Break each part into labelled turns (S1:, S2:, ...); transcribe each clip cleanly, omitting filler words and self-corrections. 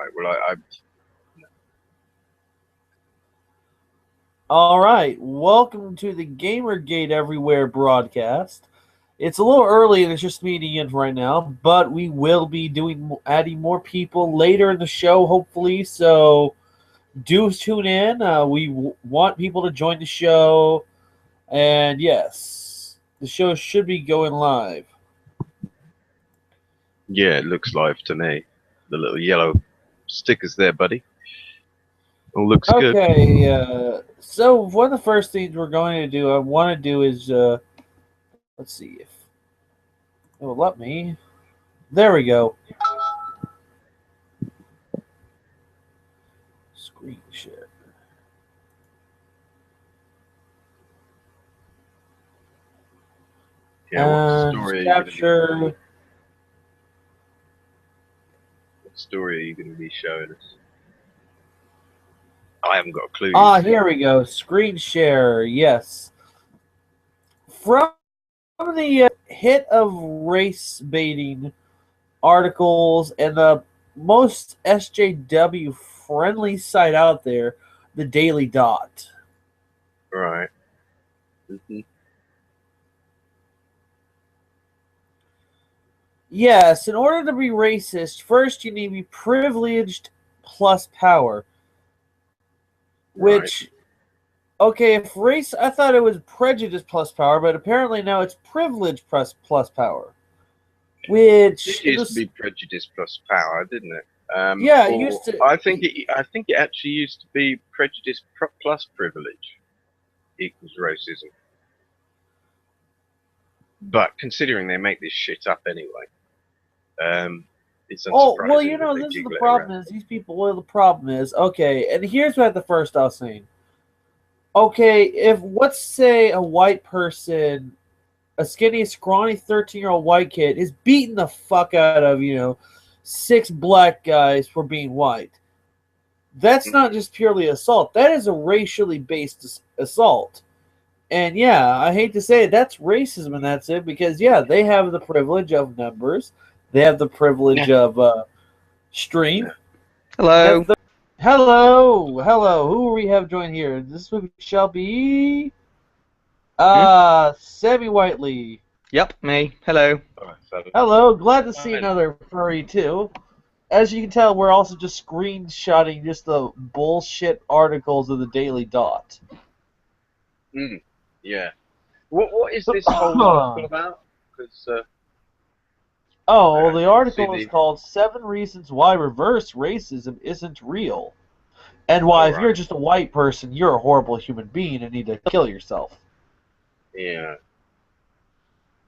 S1: right. Well, I
S2: All right, welcome to the GamerGate Everywhere broadcast. It's a little early and it's just me and Ian right now, but we will be adding more people later in the show, hopefully. So do tune in. We want people to join the show, and yes, the show should be going live.
S1: yeah, it looks live to me. The little yellow stickers there, buddy. All looks good.
S2: Okay, so one of the first things we're going to do, I want to do is, let's see if it will let me. There we go. Screen share.
S1: Yeah, what
S2: And
S1: story are you going to be?
S2: capture.
S1: What story are you going to be showing us? I haven't got a clue.
S2: Here we go. Screen share. Yes. From the hit of race baiting articles and the most SJW friendly site out there, the Daily Dot.
S1: Right. Mm-hmm.
S2: Yes, in order to be racist, first you need to be privileged plus power. Which, okay, if race, I thought it was prejudice plus power, but apparently now it's privilege plus power. Which
S1: It used to be prejudice plus power, didn't it?
S2: Yeah, it used to.
S1: I think it actually used to be prejudice plus privilege equals racism. But considering they make this shit up anyway, it's unsurprising.
S2: Oh, well, you know, this is the problem is these people. Well, the problem is, okay, and here's what the first I was saying. Okay, if let's say a white person, a skinny, scrawny 13-year-old white kid is beating the fuck out of, 6 black guys for being white. That's not just purely assault. That is a racially based assault. And yeah, I hate to say it, that's racism, and that's it, because yeah, they have the privilege of numbers. They have the privilege of stream.
S3: Hello.
S2: Hello. Who we have joined here? This week shall be Sammy Whiteley.
S3: Yep, me. Hello.
S2: Hello. Glad to see another furry too. As you can tell, we're also just screenshotting just the bullshit articles of the Daily Dot.
S1: Yeah. What is this whole article about? Because
S2: the article is called 7 Reasons Why Reverse Racism Isn't Real. And why, if you're just a white person, you're a horrible human being and need to kill yourself.
S1: Yeah.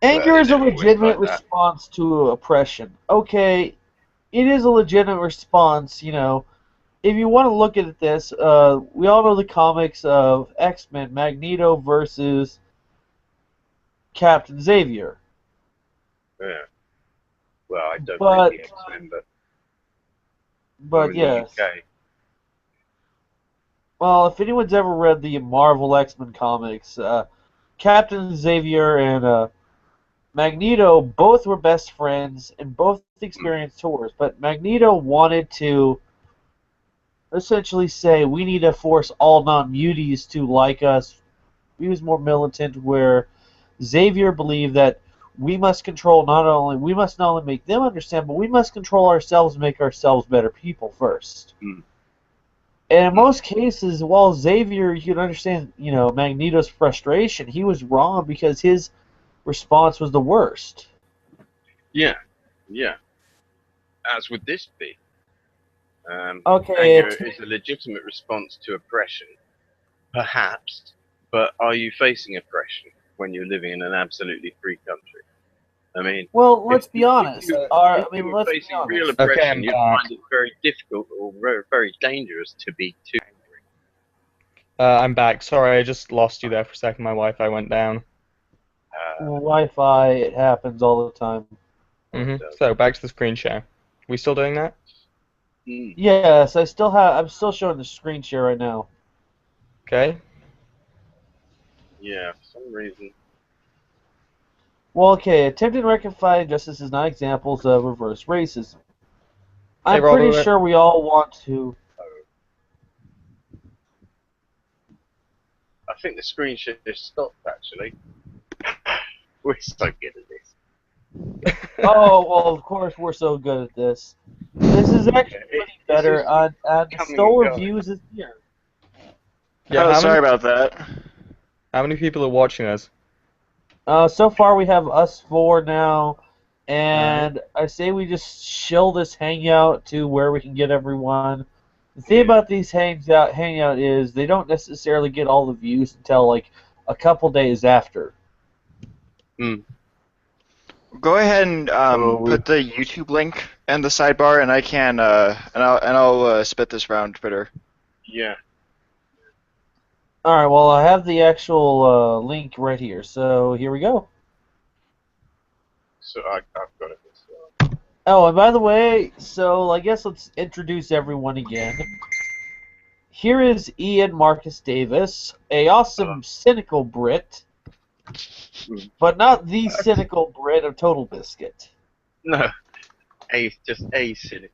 S2: Anger is a legitimate response to oppression. Okay, it is a legitimate response, If you want to look at this, we all know the comics of X-Men, Magneto versus Captain Xavier.
S1: Yeah. Well, I don't read the X-Men,
S2: but yes. Well, if anyone's ever read the Marvel X-Men comics, Captain Xavier and Magneto both were best friends and both experienced tours, but Magneto wanted to essentially say we need to force all non-muties to like us. He was more militant, where Xavier believed that we must not only make them understand, but we must control ourselves and make ourselves better people first. And in most cases, while Xavier, you can understand, Magneto's frustration, he was wrong because his response was the worst.
S1: Yeah. As would this be?
S2: Okay.
S1: Anger is a legitimate response to oppression, perhaps, but are you facing oppression when you're living in an absolutely free country? I mean,
S2: well, let's be honest.
S1: If you were facing real oppression, you'd find it very difficult or very, very dangerous to be too angry.
S3: I'm back. Sorry, I just lost you there for a second. My Wi-Fi went down.
S2: Wi-Fi, it happens all the time.
S3: So back to the screen share. We still doing that?
S2: Yes, I'm still showing the screen share right now.
S3: Okay.
S1: Yeah, for some reason.
S2: Well, okay, attempting to rectify injustice is not examples of reverse racism. I'm pretty sure we all want to.
S1: I think the screen share stopped, actually. We're so good at this.
S2: Oh, well, of course we're so good at this. This is actually pretty better, and Stoll Reviews is here.
S3: Yeah,
S4: sorry about that.
S3: How many people are watching us?
S2: So far we have us 4 now, and I say we just shill this hangout to where we can get everyone. The thing about these hangout is they don't necessarily get all the views until like a couple days after.
S4: Go ahead and put the YouTube link in the sidebar, and I can I'll spit this around Twitter.
S1: Yeah.
S2: All right. Well, I have the actual link right here. So here we go.
S1: So I've got it as well.
S2: Oh, and by the way, so I guess let's introduce everyone again. Here is Ian Marcus Davis, a awesome cynical Brit, but not the cynical Brit of Total Biscuit.
S1: No, just a cynic.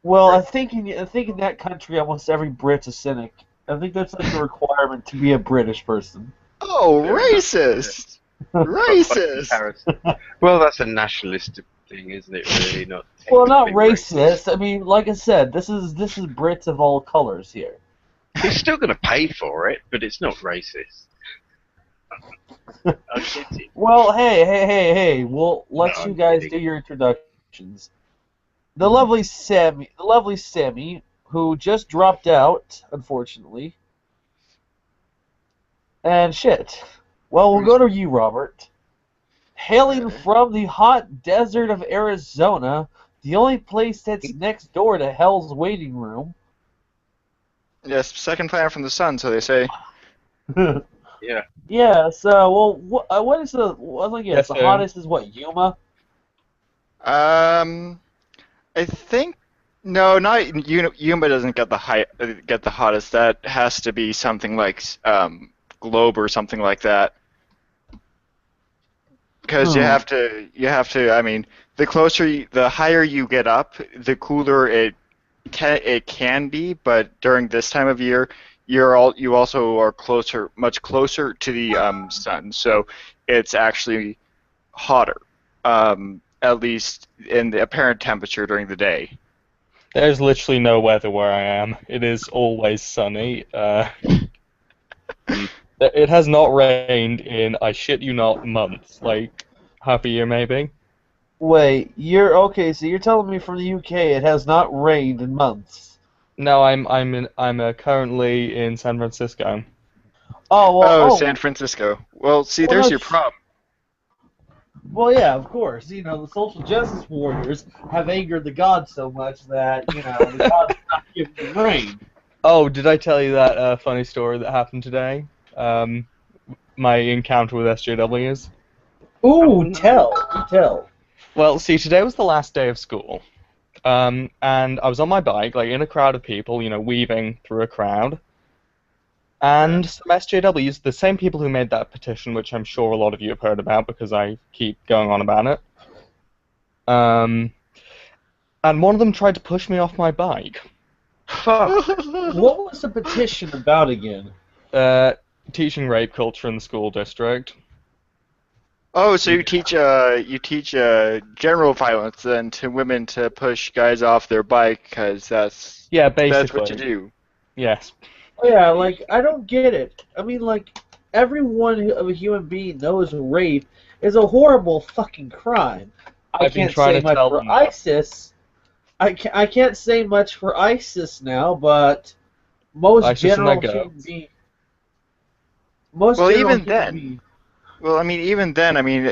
S2: Well, I think in that country, almost every Brit's a cynic. I think that's like a requirement to be a British person.
S4: Oh, racist! Racist!
S1: Well, that's a nationalistic thing, isn't it? Really, not.
S2: Well, not racist. I mean, like I said, this is Brits of all colors here.
S1: He's still going to pay for it, but it's not racist.
S2: Well, hey. Well, let you guys do your introductions. The lovely Sammy, who just dropped out, unfortunately. And shit. Well, we'll go to you, Robert. Hailing from the hot desert of Arizona, the only place that's next door to Hell's Waiting Room.
S4: Yes, second planet from the sun, so they say.
S1: Yeah.
S2: Yeah. So, well, what is the? Well, I guess the hottest is what, Yuma.
S4: I think no, not Yuma doesn't get the hottest. That has to be something like Globe or something like that. Because you have to. I mean, the higher you get up, the cooler it can be. But during this time of year, you also are much closer to the sun, so it's actually hotter. At least in the apparent temperature during the day.
S3: There's literally no weather where I am. It is always sunny. It has not rained in, I shit you not, months. Like, half a year maybe.
S2: Wait, so you're telling me from the UK it has not rained in months?
S3: No, I'm currently in San Francisco.
S4: San Francisco. Well, see, there's your problem.
S2: Well, yeah, of course. You know, the social justice warriors have angered the gods so much that, the gods not giving them rain.
S3: Oh, did I tell you that funny story that happened today? My encounter with SJWs?
S2: Ooh, tell.
S3: Well, see, today was the last day of school. And I was on my bike, like, in a crowd of people, weaving through a crowd. And some SJWs, the same people who made that petition, which I'm sure a lot of you have heard about because I keep going on about it. And one of them tried to push me off my bike.
S2: Fuck. What was the petition about again?
S3: Teaching rape culture in the school district.
S4: Oh, so you teach general violence then to women to push guys off their bike because that's what you do.
S3: Yes.
S2: Oh, yeah, like, I don't get it. I mean, like, everyone of a human being knows rape is a horrible fucking crime. I can't say much for ISIS. I can't say much for ISIS now, but most general human beings.
S4: Well, even then. Well, I mean, even then, I mean,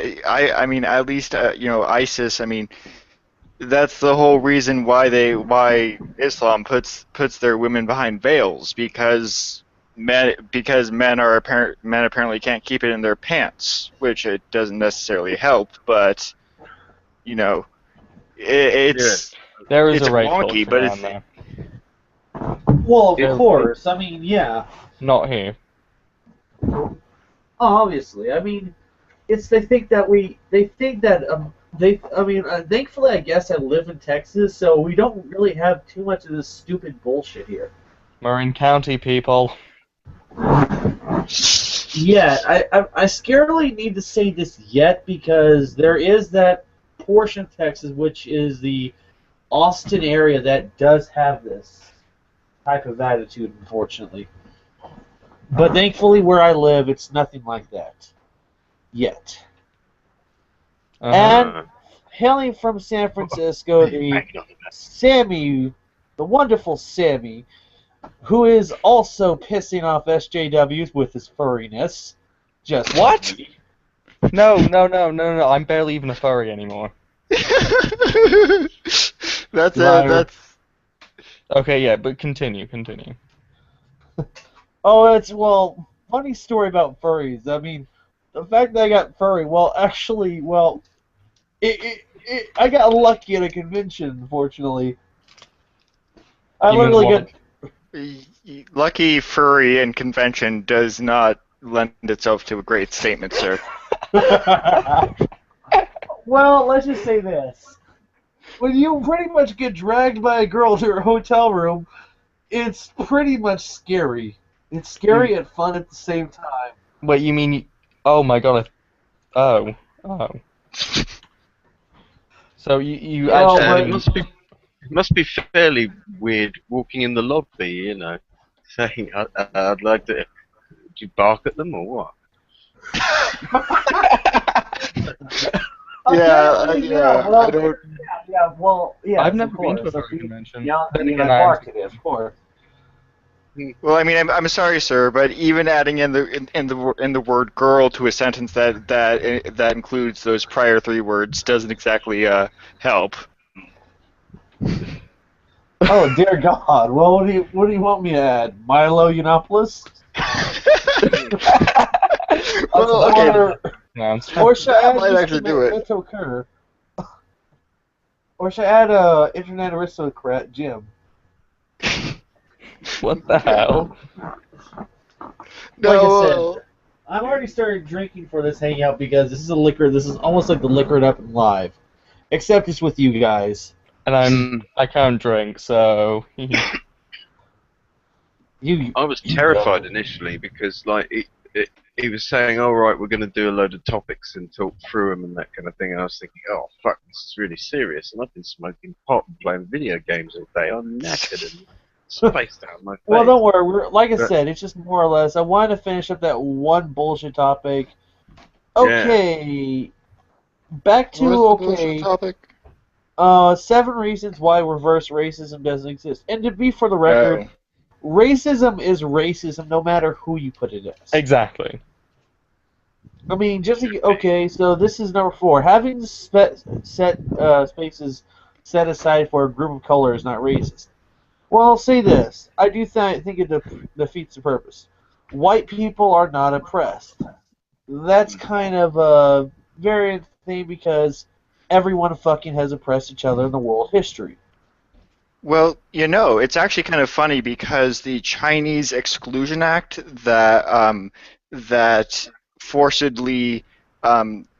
S4: at least, ISIS. I mean, that's the whole reason why Islam puts their women behind veils because men apparently can't keep it in their pants, which it doesn't necessarily help, but it's
S3: there is
S4: it's
S3: a rape
S4: wonky, but it's
S3: there.
S2: Well, of course. I mean, yeah.
S3: Not here.
S2: Obviously, I mean, they think that Thankfully, I guess I live in Texas, so we don't really have too much of this stupid bullshit here.
S3: Marin County people.
S2: Yeah, I scarcely need to say this yet because there is that portion of Texas, which is the Austin area, that does have this type of attitude, unfortunately. But thankfully, where I live, it's nothing like that yet. And
S1: Uh,
S2: hailing from San Francisco, the Sammy, the wonderful Sammy, who is also pissing off SJWs with his furriness. Just
S3: What?
S2: me.
S3: No. I'm barely even a furry anymore.
S4: That's
S2: Liar.
S4: that's
S3: Okay, yeah, but continue.
S2: Oh, funny story about furries. I mean, the fact that I got furry, I got lucky at a convention, unfortunately. I
S3: You mean
S2: literally
S3: what?
S4: lucky furry and convention does not lend itself to a great statement, sir.
S2: got. Well, let's just say this. When you pretty much get dragged by a girl to her hotel room, it's pretty much scary. It's scary and fun at the same time.
S3: Wait, you mean? Oh my god! Oh. So you
S2: Well,
S3: actually?
S1: it must be fairly weird walking in the lobby, saying, I'd like to. Do you bark at them or what?
S2: Apparently,
S4: yeah.
S2: well,
S4: I don't.
S2: yeah,
S3: I've
S2: of
S3: never been to a
S2: course.
S3: furry convention.
S2: Yeah,
S3: Then
S2: I
S3: again, I am
S2: barked at it, of course.
S4: Well, I mean, I'm sorry, sir, but even adding in the word "girl" to a sentence that includes those prior three words doesn't exactly help.
S2: Oh dear God! Well, what do you want me to add? Milo Yiannopoulos?
S4: Well, okay,
S3: No,
S2: Or should I add
S4: might
S2: Mr.
S4: actually do it.
S2: Beto Kerr? Or should I add Internet Aristocrat Jim?
S3: what the hell?
S2: Like I
S4: No.
S2: said, I've already started drinking for this hangout because this is a liquor. This is almost like the Liquor It Up and Live, except it's with you guys.
S3: And I can't drink, so.
S1: I was terrified initially because, he was saying, "All right, we're going to do a load of topics and talk through them and that kind of thing." And I was thinking, "Oh fuck, this is really serious." And I've been smoking pot and playing video games all day. I'm knackered and spaced out of my face.
S2: Well, don't worry. Like I
S1: But-
S2: said, it's just more or less. I wanted to finish up that one bullshit topic. Okay, back to
S4: What was the bullshit topic?
S2: 7 reasons why reverse racism doesn't exist. And to be for the record,
S4: Oh.
S2: racism is racism no matter who you put it as.
S3: Exactly.
S2: I mean, okay, so this is number 4. Having spaces set aside for a group of color is not racist. Well, I'll say this. I do think it defeats the purpose. White people are not oppressed. That's kind of a variant thing because everyone fucking has oppressed each other in the world history.
S4: Well, it's actually kind of funny because the Chinese Exclusion Act that forcibly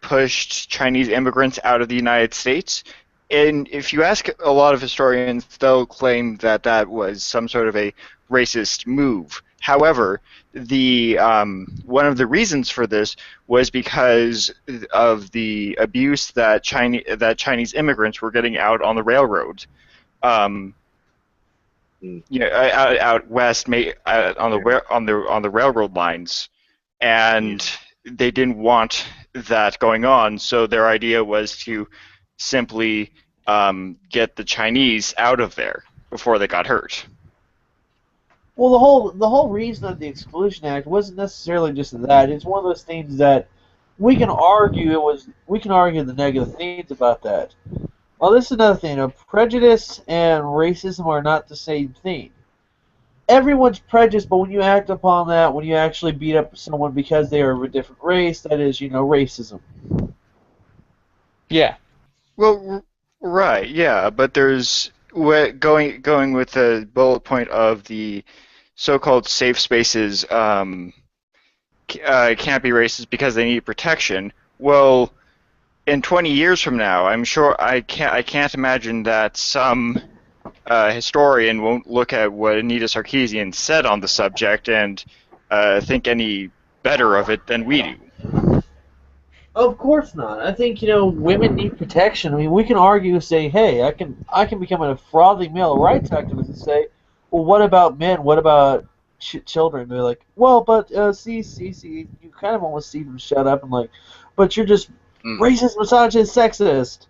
S4: pushed Chinese immigrants out of the United States, and if you ask a lot of historians, they'll claim that that was some sort of a racist move. However, the one of the reasons for this was because of the abuse that Chinese immigrants were getting out on the railroad. Out west, on the railroad lines, and they didn't want that going on. So their idea was to simply get the Chinese out of there before they got hurt.
S2: Well, the whole reason of the Exclusion Act wasn't necessarily just that. It's one of those things that we can argue the negative things about that. Well, this is another thing. Prejudice and racism are not the same thing. Everyone's prejudiced, but when you act upon that, when you actually beat up someone because they are of a different race, that is, racism.
S3: Yeah.
S4: Well, right, yeah, but there's going with the bullet point of the so-called safe spaces can't be racist because they need protection. Well, in 20 years from now, I'm sure I can't imagine that some historian won't look at what Anita Sarkeesian said on the subject and think any better of it than we do.
S2: Of course not. I think women need protection. I mean, we can argue and say, hey, I can become a frothy male rights activist and say, well, what about men? What about children? They're like, well, but see, you kind of almost see them shut up and like, but you're just racist, misogynist, sexist.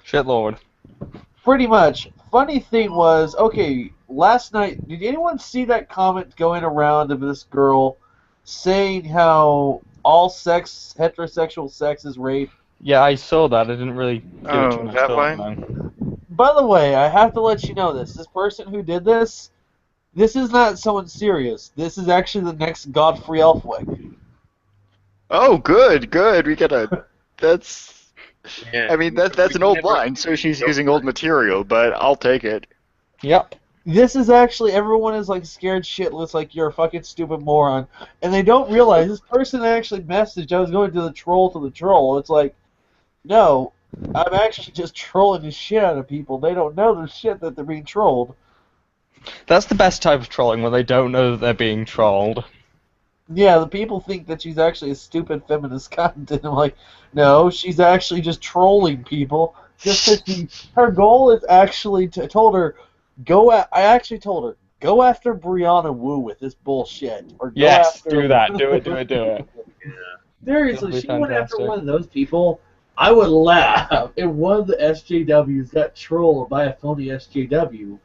S3: Shit lord.
S2: Pretty much. Funny thing was, okay, last night, did anyone see that comment going around of this girl saying how all heterosexual sex is rape?
S3: Yeah, I saw that. I didn't really give it too
S4: Oh,
S3: much
S4: that
S3: thought.
S4: way?
S3: No.
S2: By the way, I have to let you know this. This person who did this is not someone serious. This is actually the next Godfrey Elfwick.
S4: Oh, good. We gotta. That's.
S1: Yeah.
S4: I mean, that's
S1: We
S4: an old
S1: never-
S4: line, so she's using old material, but I'll take it.
S3: Yep.
S2: This is actually, everyone is like scared shitless, like you're a fucking stupid moron. And they don't realize this person actually messaged, I was going to the troll. It's like, no, I'm actually just trolling the shit out of people. They don't know the shit that they're being trolled.
S3: That's the best type of trolling, where they don't know that they're being trolled.
S2: Yeah, the people think that she's actually a stupid feminist cunt, and I'm like, no, she's actually just trolling people. Just because her goal is actually I actually told her, go after Brianna Wu with this bullshit. Or go
S3: Yes,
S2: after...
S3: do that. Do it.
S2: Seriously,
S3: That'll
S2: she
S3: be
S2: went after
S3: fantastic.
S2: one of those people. I would laugh if one of the SJWs got trolled by a phony SJW.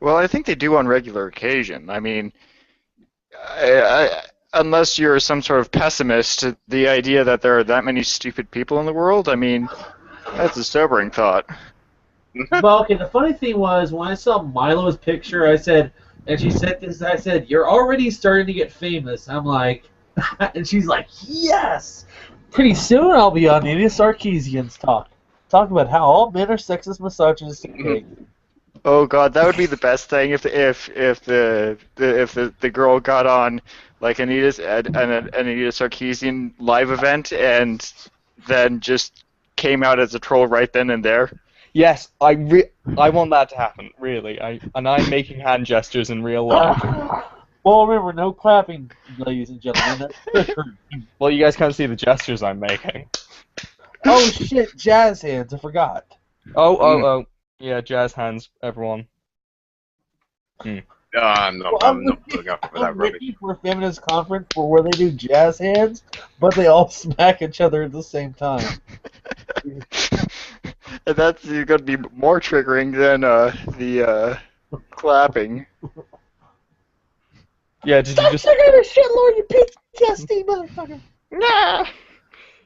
S4: Well, I think they do on regular occasion. I mean, unless you're some sort of pessimist, the idea that there are that many stupid people in the world, I mean, that's a sobering thought.
S2: Well, okay, the funny thing was, when I saw Milo's picture, I said, and she said this, I said, you're already starting to get famous. I'm like, and she's like, yes! Pretty soon I'll be on Anita Sarkeesian's talk. Talk about how all men are sexist, misogynist, and gay.
S4: Oh God, that would be the best thing if the girl got on like an Anita Sarkeesian live event and then just came out as a troll right then and there.
S3: Yes, I want that to happen. Really, I'm making hand gestures in real life.
S2: Well, remember, no clapping, ladies and gentlemen. That's
S3: Well, you guys can't see the gestures I'm making.
S2: oh shit, jazz hands! I forgot.
S3: Oh. Yeah, jazz hands, everyone.
S1: I'm not putting up with that
S2: I'm
S1: rubbish.
S2: ready for a feminist conference where they do jazz hands, but they all smack each other at the same time.
S4: And that's going to be more triggering than the clapping.
S3: Yeah, did you just?
S2: the shit, Lord, you PTSD motherfucker!
S3: Nah.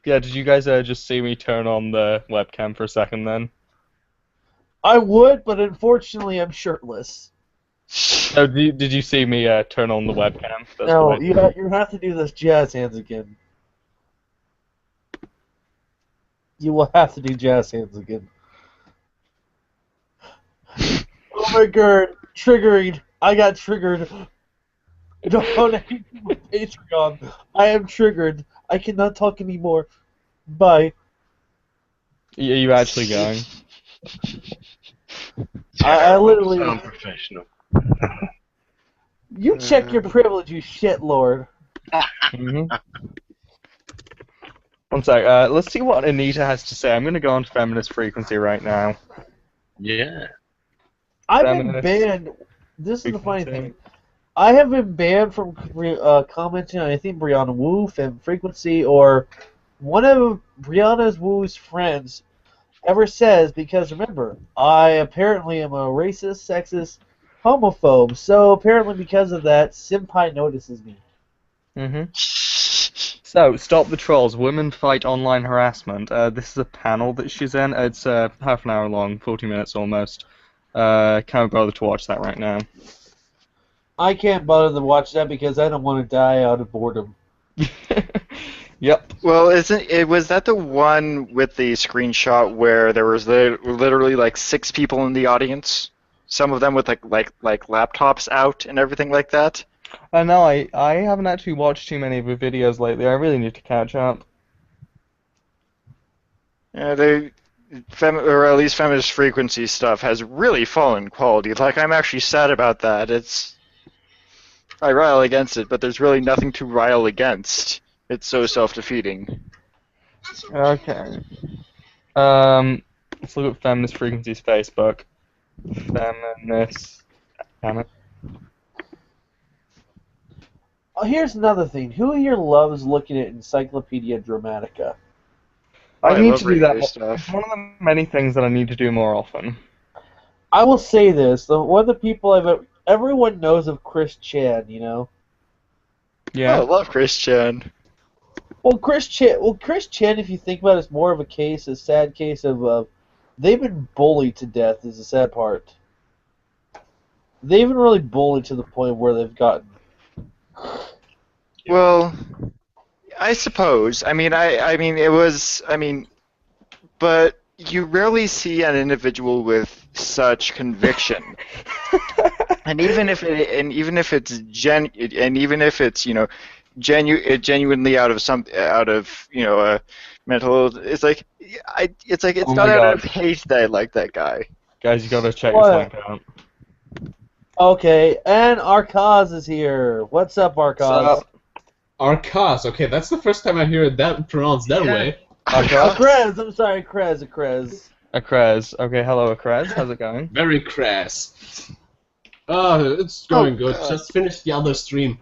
S3: Yeah, did you guys just see me turn on the webcam for a second then?
S2: I would, but unfortunately, I'm shirtless.
S3: Oh, did you see me turn on the webcam? That's
S2: No,
S3: what I
S2: you
S3: did.
S2: have to do this jazz hands again. You will have to do jazz hands again. Oh my god, triggering! I got triggered. Donate to my Patreon. I am triggered. I cannot talk anymore. Bye.
S3: Are you actually going?
S2: I literally.
S1: Unprofessional.
S2: You check your privilege, you shit lord.
S3: Mm-hmm. One sec. Let's see what Anita has to say. I'm gonna go on feminist frequency right now.
S1: Yeah.
S2: I've been
S3: Feminist
S2: banned. This is the funny
S3: frequency.
S2: thing. I have been banned from commenting on anything Brianna Wu, Fem Frequency, or one of Brianna Wu's friends ever says, because remember, I apparently am a racist, sexist, homophobe, so apparently because of that, Senpai notices me.
S3: Mm-hmm. So, Stop the Trolls, Women Fight Online Harassment. This is a panel that she's in. It's half an hour long, 40 minutes almost. Can't bother to watch that right now.
S2: I can't bother to watch that because I don't want to die out of boredom.
S3: Yep.
S4: Well, was that the one with the screenshot where there was literally like 6 people in the audience? Some of them with like laptops out and everything like that?
S3: No, I haven't actually watched too many of her videos lately. I really need to catch up.
S4: They, or at least feminist frequency stuff has really fallen quality. Like, I'm actually sad about that. I rile against it, but there's really nothing to rile against. It's so self-defeating.
S3: Okay. Let's look at Feminist Frequency's Facebook. Feminist. Damn it.
S2: Oh, here's another thing. Who here loves looking at Encyclopedia Dramatica?
S3: I need
S4: love
S3: to do
S4: reading
S3: that.
S4: their
S3: It's
S4: stuff.
S3: one of the many things that I need to do more often.
S2: I will say this: one of the people everyone knows of Chris Chan, you know.
S3: Yeah.
S4: Oh, I love Christian.
S2: Chris Chan, if you think about it, is more of a sad case of they've been bullied to death. Is the sad part. They've been really bullied to the point where they've gotten.
S4: Well, I suppose. But you rarely see an individual with such conviction. And even if it's genuinely out of mental, it's like it's
S3: Oh
S4: not
S3: my
S4: out
S3: God.
S4: of hate that I like that guy.
S3: Guys, you gotta check
S2: What?
S3: this link out.
S2: Okay, and Arkaz is here. What's up, Arkaz?
S5: Arcas. Okay, that's the first time I hear that pronounced that way.
S2: Krez, I'm sorry, Krez.
S3: Akrez. Okay, hello Akrez. How's it going?
S5: Very crass. It's going good.
S4: God.
S5: Just finished the other stream.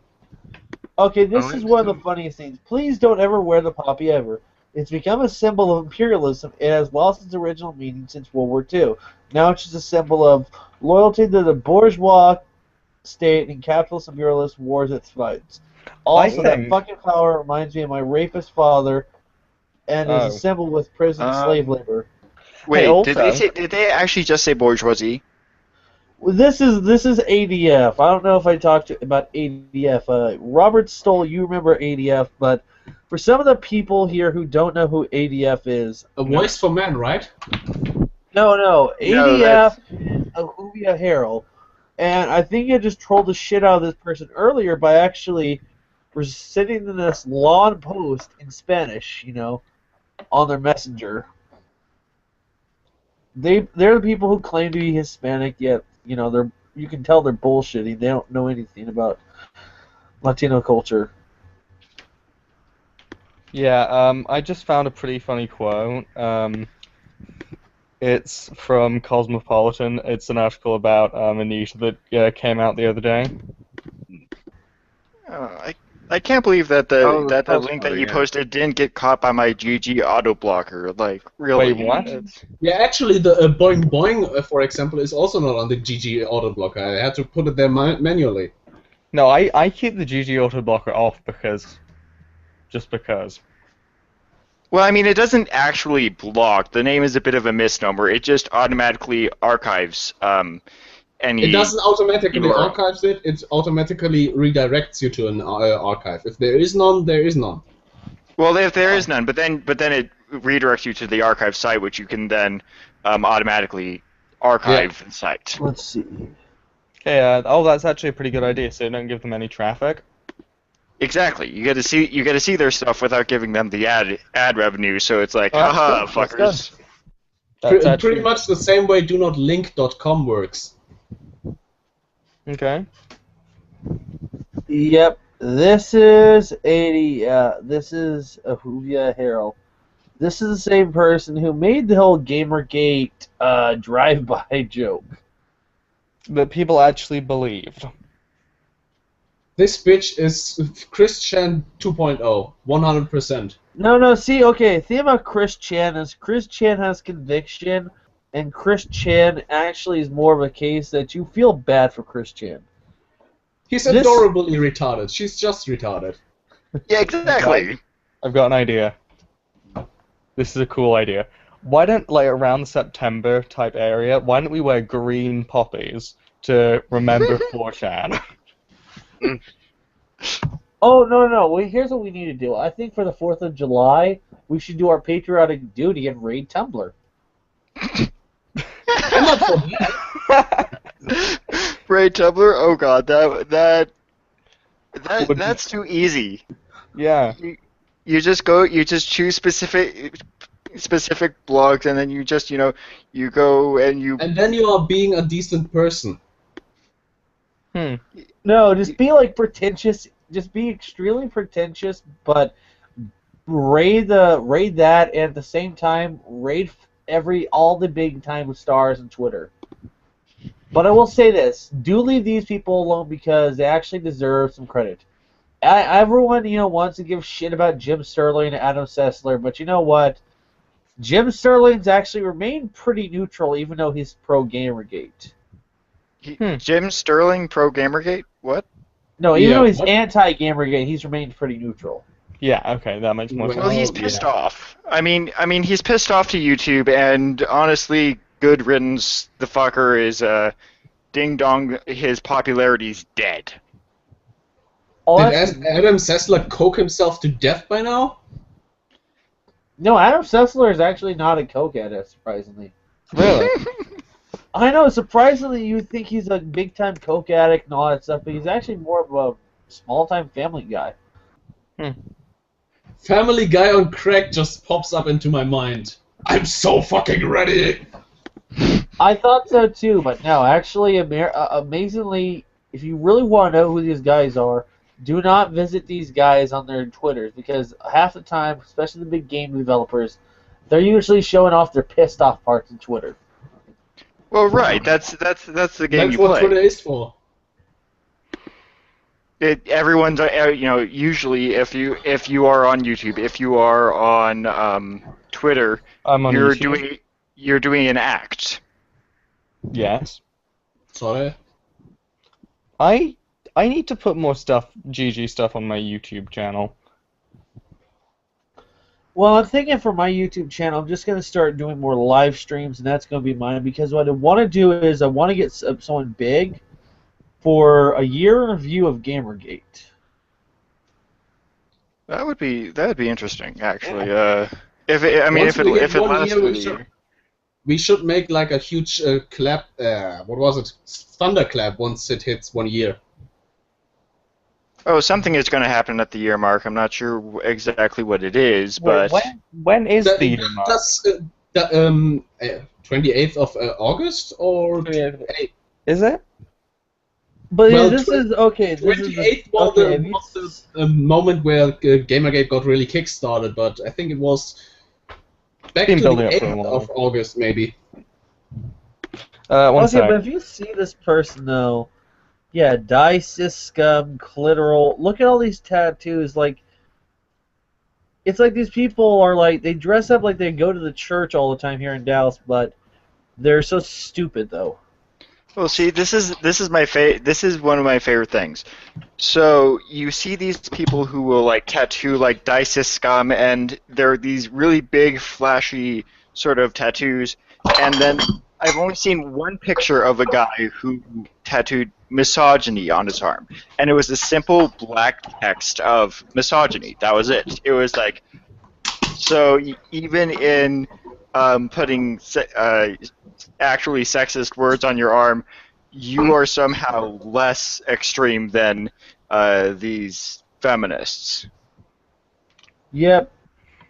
S2: Okay, this is one of the funniest things. Please don't ever wear the poppy ever. It's become a symbol of imperialism. It has lost its original meaning since World War II. Now it's just a symbol of loyalty to the bourgeois state and capitalist imperialist wars it fights. Also, that fucking flower reminds me of my rapist father, and is a symbol with prison slave labor.
S4: Wait,
S3: also-
S4: did they actually just say bourgeoisie?
S2: Well, this is ADF. I don't know if I talked about ADF. Robert Stoll, you remember ADF, but for some of the people here who don't know who ADF is,
S5: A voice for men, right?
S2: no, ADF
S4: that's-
S2: is Ahuvia Herald, and I think I just trolled the shit out of this person earlier by actually sending them this long post in Spanish, on their messenger. They're the people who claim to be Hispanic, yet you can tell they're bullshitting. They don't know anything about Latino culture.
S3: Yeah, I just found a pretty funny quote. It's from Cosmopolitan. It's an article about Anita that came out the other day.
S4: I can't believe that the
S1: Oh,
S4: link that you
S1: yeah.
S4: posted didn't get caught by my GG auto blocker. Like, really?
S3: Wait, what?
S5: Yeah, actually, the Boing Boing, for example, is also not on the GG auto blocker. I had to put it there manually.
S3: No, I keep the GG auto blocker off just because.
S4: Well, I mean, it doesn't actually block. The name is a bit of a misnomer. It just automatically archives any.
S5: It doesn't automatically
S4: URL.
S5: archives it. It automatically redirects you to an archive. If there is none, there is none.
S4: Well, if there is none, but then it redirects you to the archive site, which you can then automatically archive the site.
S2: Let's see.
S3: Okay, that's actually a pretty good idea, so don't give them any traffic.
S4: Exactly. You get to see their stuff without giving them the ad revenue. So it's like,
S3: Oh, that's
S4: haha,
S3: good, that's
S4: fuckers.
S3: That's actually
S5: Pretty much the same way do not link.com works.
S3: okay.
S2: Yep, this is this is Ahuvia Herald. This is the same person who made the whole GamerGate drive-by joke.
S3: That people actually believed.
S5: This bitch is Christian 2.0, 100%.
S2: No, see, okay, the thing about Chris Chan is Chris Chan has conviction, and Chris Chan actually is more of a case that you feel bad for Chris Chan.
S5: He's
S2: This-
S5: adorably retarded. She's just retarded.
S4: Yeah, exactly.
S3: I've got an idea. This is a cool idea. Why don't, like, around the September type area, why don't we wear green poppies to remember 4chan?
S2: Oh, no, wait, here's what we need to do. I think for the 4th of July, we should do our patriotic duty and raid Tumblr.
S5: I'm not for that.
S4: Right, Tumblr? Oh god, that's too easy.
S3: Yeah.
S4: You just choose specific specific blogs, and then you just, you go and you.
S5: And then you are being a decent person.
S2: No, just be like pretentious. Just be extremely pretentious, but raid that, and at the same time raid all the big time stars on Twitter. But I will say this: do leave these people alone because they actually deserve some credit. Everyone, wants to give shit about Jim Sterling and Adam Sessler, but you know what? Jim Sterling's actually remained pretty neutral, even though he's pro Gamergate.
S4: Jim Sterling pro Gamergate? What?
S2: No, even
S5: Yeah,
S2: though he's
S5: what?
S2: anti-Gamergate, he's remained pretty neutral.
S3: Yeah, okay, that makes more sense.
S4: Well, he's pissed off. I mean, he's pissed off to YouTube, and honestly, good riddance. The fucker is ding dong. His popularity's dead.
S2: Oh,
S5: Did
S2: that's-
S5: Adam Sessler coke himself to death by now?
S2: No, Adam Sessler is actually not a coke addict, surprisingly.
S3: Really?
S2: I know, surprisingly, you would think he's a big-time coke addict and all that stuff, but he's actually more of a small-time family guy.
S5: Family Guy on crack just pops up into my mind. I'm so fucking ready!
S2: I thought so too, but no, actually, amazingly, if you really want to know who these guys are, do not visit these guys on their Twitters, because half the time, especially the big game developers, they're usually showing off their pissed off parts on Twitter.
S4: Well, right. That's the game
S5: That's
S4: you
S5: what
S4: play.
S5: Twitter is for.
S4: Everyone's usually if you are on YouTube, if you are on Twitter,
S3: I'm on
S4: you're
S3: YouTube.
S4: doing an act.
S3: Yes.
S5: Sorry.
S3: I need to put more GG stuff on my YouTube channel.
S2: Well, I'm thinking for my YouTube channel, I'm just going to start doing more live streams, and that's going to be mine, because what I want to do is I want to get someone big for a year in review of Gamergate.
S4: That would be interesting, actually.
S5: Once
S4: if
S5: we
S4: it
S5: hit 1
S4: lasts
S5: year,
S4: for the year.
S5: we should make like a huge clap. What was it? Thunderclap once it hits 1 year.
S4: Oh, something is going to happen at the year mark. I'm not sure exactly what it is, but
S3: When is
S5: That-
S3: the year mark?
S5: That's the 28th of August or
S3: Is it?
S2: But
S5: Well,
S2: this is okay. This is
S5: 28th was
S2: okay. Have you
S5: the moment where Gamergate got really kickstarted, but I think it was back
S3: Been
S5: to the
S3: building up for a
S5: 8th
S3: while.
S5: of August, maybe.
S3: One
S2: Okay,
S3: sec.
S2: but if you see this person though, yeah, Dice, Scum, Clitoral. Look at all these tattoos. Like, it's like these people are like they dress up like they go to the church all the time here in Dallas, but they're so stupid though.
S4: well, see, this is one of my favorite things. So you see these people who will like tattoo like Dice Scum, and they're these really big, flashy sort of tattoos, and then I've only seen one picture of a guy who tattooed misogyny on his arm, and it was a simple black text of misogyny. That was it. It was like, so even in putting actually sexist words on your arm, you are somehow less extreme than these feminists.
S2: Yep.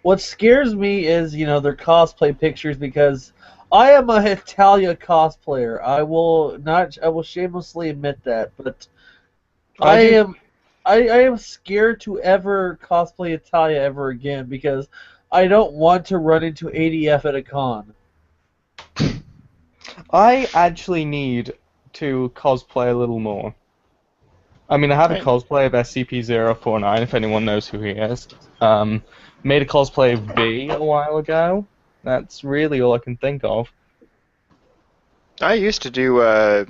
S2: What scares me is, their cosplay pictures, because I am a Italia cosplayer. I will shamelessly admit that, but I am scared to ever cosplay Italia ever again, because I don't want to run into ADF at a con.
S3: I actually need to cosplay a little more. I mean, I have a
S4: Right.
S3: cosplay of SCP-049, if anyone knows who he is. Made a cosplay of V a while ago. That's really all I can think of.
S4: I used to do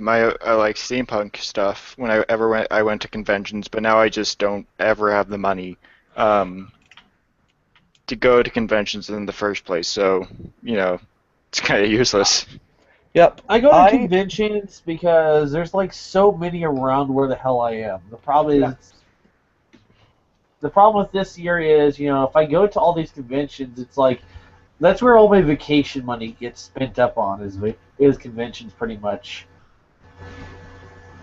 S4: my like steampunk stuff when I went to conventions, but now I just don't ever have the money to go to conventions in the first place. So it's kind of useless.
S3: Yep.
S2: I go to conventions because there's like so many around where the hell I am. The problem is, the problem with this year is, if I go to all these conventions, it's like that's where all my vacation money gets spent up on is conventions, pretty much.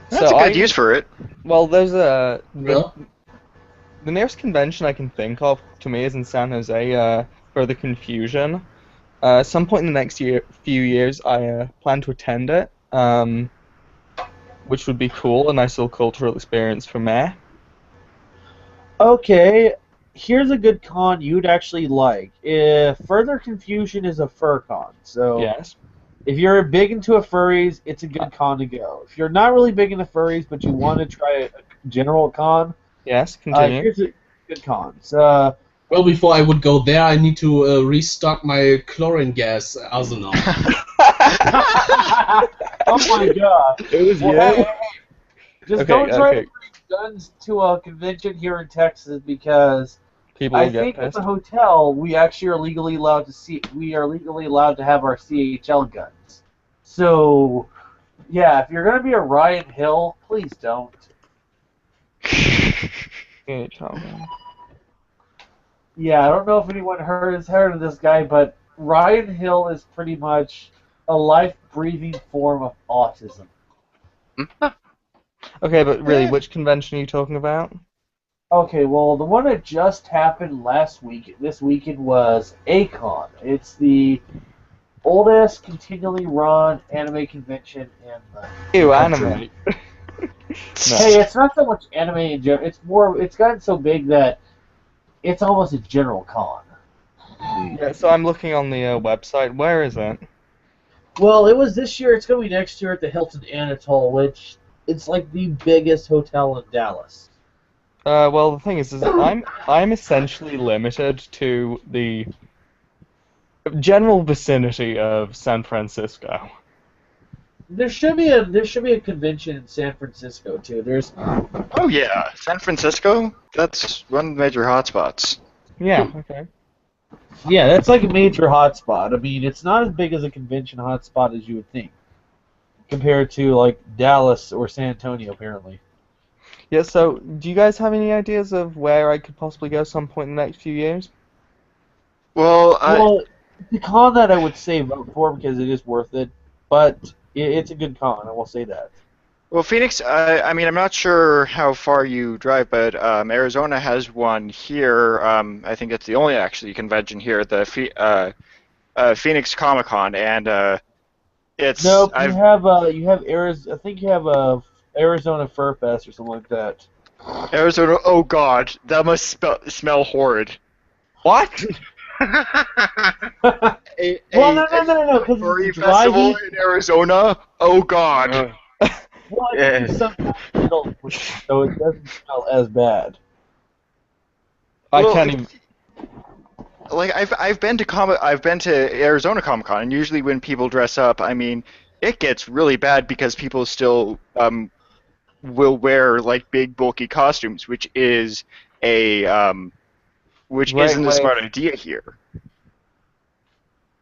S4: That's a good use for it.
S3: Well, there's
S5: Well,
S3: the nearest convention I can think of to me is in San Jose for the Confusion. Some point in the next few years, I plan to attend it, which would be cool, a nice little cultural experience for me.
S2: Okay, here's a good con you'd actually like. If Further Confusion is a fur con, so
S3: Yes.
S2: if you're big into furries, it's a good con to go. If you're not really big into furries, but you want to try a general con,
S3: Yes, continue.
S2: here's a good cons.
S5: Well, before I would go there, I need to restock my chlorine gas arsenal.
S2: Oh my god.
S3: It was
S2: Well,
S3: you.
S2: hey, just
S3: Okay,
S2: don't try to
S3: okay.
S2: bring guns to a convention here in Texas because
S3: People
S2: I
S3: will get
S2: think at
S3: pissed.
S2: the hotel we actually are legally allowed to have our CHL guns. So yeah, if you're gonna be a Ryan Hill, please don't.
S3: Yeah, child, man.
S2: Yeah, I don't know if anyone has heard of this guy, but Ryan Hill is pretty much a life-breathing form of autism.
S3: Okay, but really, which convention are you talking about?
S2: Okay, well, the one that just happened this weekend was ACON. It's the oldest continually run anime convention in the
S3: Ew,
S2: country.
S3: anime. No.
S2: Hey, it's not so much anime in general. It's gotten so big that it's almost a general con.
S3: Yeah, so I'm looking on the website. Where is it?
S2: Well, it was this year. It's going to be next year at the Hilton Anatole, which it's like the biggest hotel in Dallas.
S3: Well, the thing is I'm essentially limited to the general vicinity of San Francisco.
S2: There should be a convention in San Francisco too.
S4: Oh yeah, San Francisco. That's one of the major hotspots.
S3: Yeah, okay.
S2: Yeah, that's like a major hotspot. I mean, it's not as big as a convention hotspot as you would think, compared to like Dallas or San Antonio, apparently.
S3: Yeah, so do you guys have any ideas of where I could possibly go some point in the next few years?
S4: Well,
S2: Well, the con that I would say vote for because it is worth it, but it's a good con. I will say that.
S4: well, Phoenix. I mean, I'm not sure how far you drive, but Arizona has one here. I think it's the only actually convention here, the Phoenix Comic Con, and it's
S2: Nope,
S4: I've
S2: you have Arizona. I think you have Arizona Fur Fest or something like that.
S4: Arizona. Oh God, that must smell horrid.
S3: What?
S2: Well, no, because
S4: Furry
S2: it's driving.
S4: festival in Arizona. Oh God.
S2: Well,
S1: Yeah.
S2: it's some middle, so it doesn't smell as bad.
S3: I
S4: Well,
S3: can't even.
S4: Like I've been to Arizona Comic Con, and usually when people dress up, I mean, it gets really bad because people still will wear like big bulky costumes, which is which
S3: Great
S4: isn't a
S3: way.
S4: smart idea here.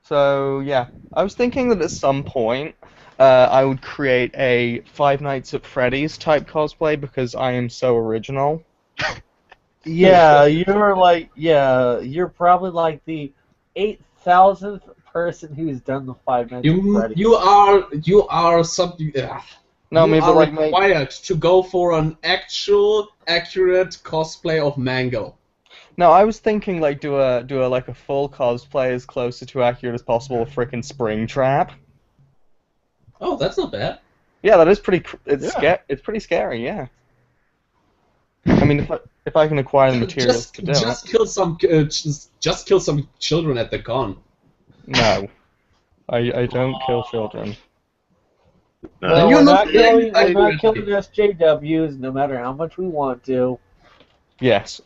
S3: So yeah, I was thinking that at some point I would create a Five Nights at Freddy's type cosplay because I am so original.
S2: Yeah, you're probably like the 8,000th person who's done the Five Nights at Freddy's.
S5: You are something.
S3: No,
S5: You
S3: maybe
S5: are
S3: like
S5: required to go for an actual accurate cosplay of Mango.
S3: No, I was thinking like do a like a full cosplay as close to accurate as possible of frickin' Springtrap.
S5: Oh, that's not bad.
S3: Yeah, that is pretty.
S4: Yeah.
S3: It's pretty scary. Yeah. I mean, if I can acquire the materials to do it.
S5: Just kill some children at the con.
S3: No, I don't kill children.
S2: Well,
S5: you're
S2: we're
S5: not
S2: not killing,
S5: playing
S2: we're not
S5: accurately.
S2: killing SJWs no matter how much we want to.
S3: Yes.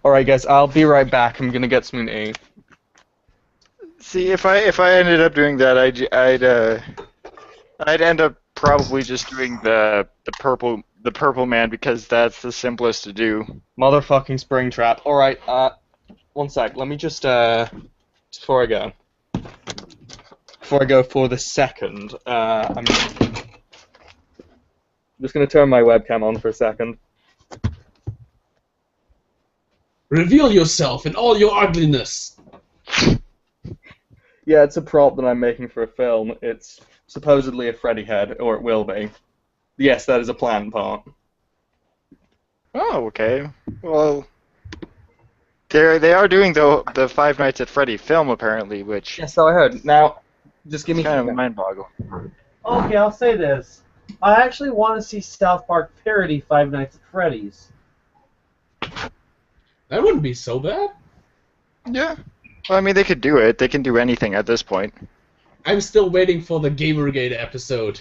S3: All right, guys. I'll be right back. I'm gonna get something to eat.
S4: See, if I ended up doing that, I'd end up probably just doing the purple man because that's the simplest to do.
S3: Motherfucking Springtrap. All right. One sec. Let me just before I go. Before I go for the second, I'm just gonna turn my webcam on for a second.
S5: Reveal yourself in all your ugliness.
S3: Yeah, it's a prop that I'm making for a film. It's supposedly a Freddy head, or it will be. Yes, that is a planned part.
S4: Oh, okay. Well, They are doing the Five Nights at Freddy film apparently, which
S3: Yeah, so I heard. Now, just give
S4: is
S3: me
S4: kind of
S3: feedback.
S4: mind-boggling.
S2: Okay, I'll say this. I actually want to see South Park parody Five Nights at Freddy's.
S5: That wouldn't be so bad.
S4: Yeah. Well, I mean, they could do it. They can do anything at this point.
S5: I'm still waiting for the GamerGate episode.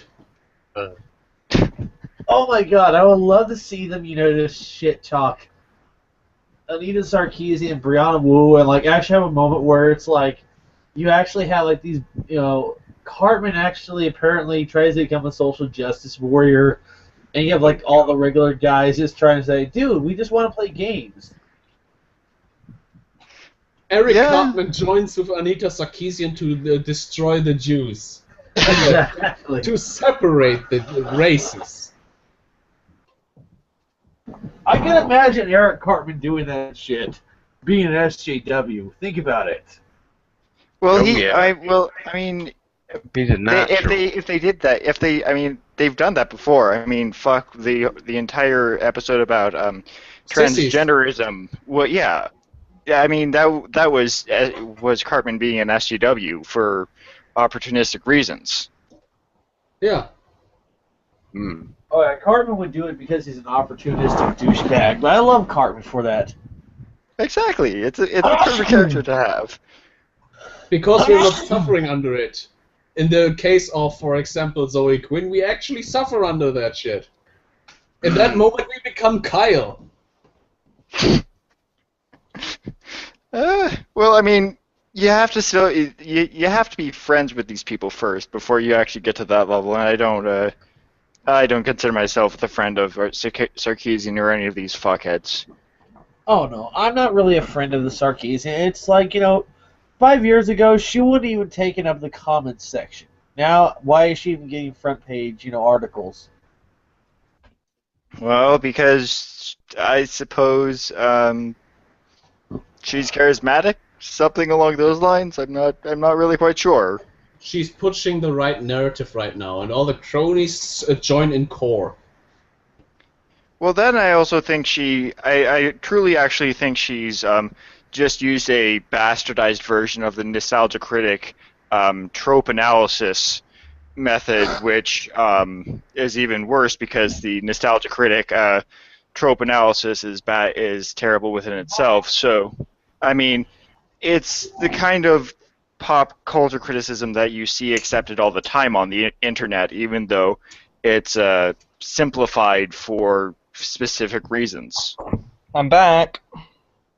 S2: Oh my god, I would love to see them, just shit talk Anita Sarkeesian, Brianna Wu, and actually have a moment where it's you actually have these, Cartman actually apparently tries to become a social justice warrior, and you have all the regular guys just trying to say, dude, we just want to play games.
S5: Eric
S4: Yeah.
S5: Cartman joins with Anita Sarkeesian to destroy the Jews.
S2: Exactly.
S5: To separate the races.
S2: I can imagine Eric Cartman doing that shit, being an SJW. Think about it.
S4: Well,
S1: Oh, yeah.
S4: I mean,
S1: Be the natural.
S4: if they did that, I mean, they've done that before. I mean, fuck the entire episode about
S5: Sissies.
S4: transgenderism. Well, yeah, I mean that was Cartman being an SJW for opportunistic reasons.
S5: Yeah.
S1: Hmm.
S2: Oh yeah, Cartman would do it because he's an opportunistic douchebag, but I love Cartman for that.
S4: Exactly, it's a perfect character to have.
S5: Because we're not suffering under it. In the case of, for example, Zoe Quinn, we actually suffer under that shit. In that moment, we become Kyle.
S4: Well, I mean, you have to still you have to be friends with these people first before you actually get to that level, and I don't consider myself a friend of Sarkeesian or any of these fuckheads.
S2: Oh no, I'm not really a friend of the Sarkeesian. It's 5 years ago, she wouldn't even taken up the comments section. Now, why is she even getting front page, articles?
S4: Well, because I suppose she's charismatic, something along those lines. I'm not really quite sure.
S5: She's pushing the right narrative right now, and all the cronies join in core.
S4: Well, then I also think I truly actually think she's just used a bastardized version of the nostalgia critic trope analysis method, which is even worse because the nostalgia critic trope analysis is terrible within itself. So, I mean, it's the kind of pop culture criticism that you see accepted all the time on the internet, even though it's simplified for specific reasons.
S3: I'm back.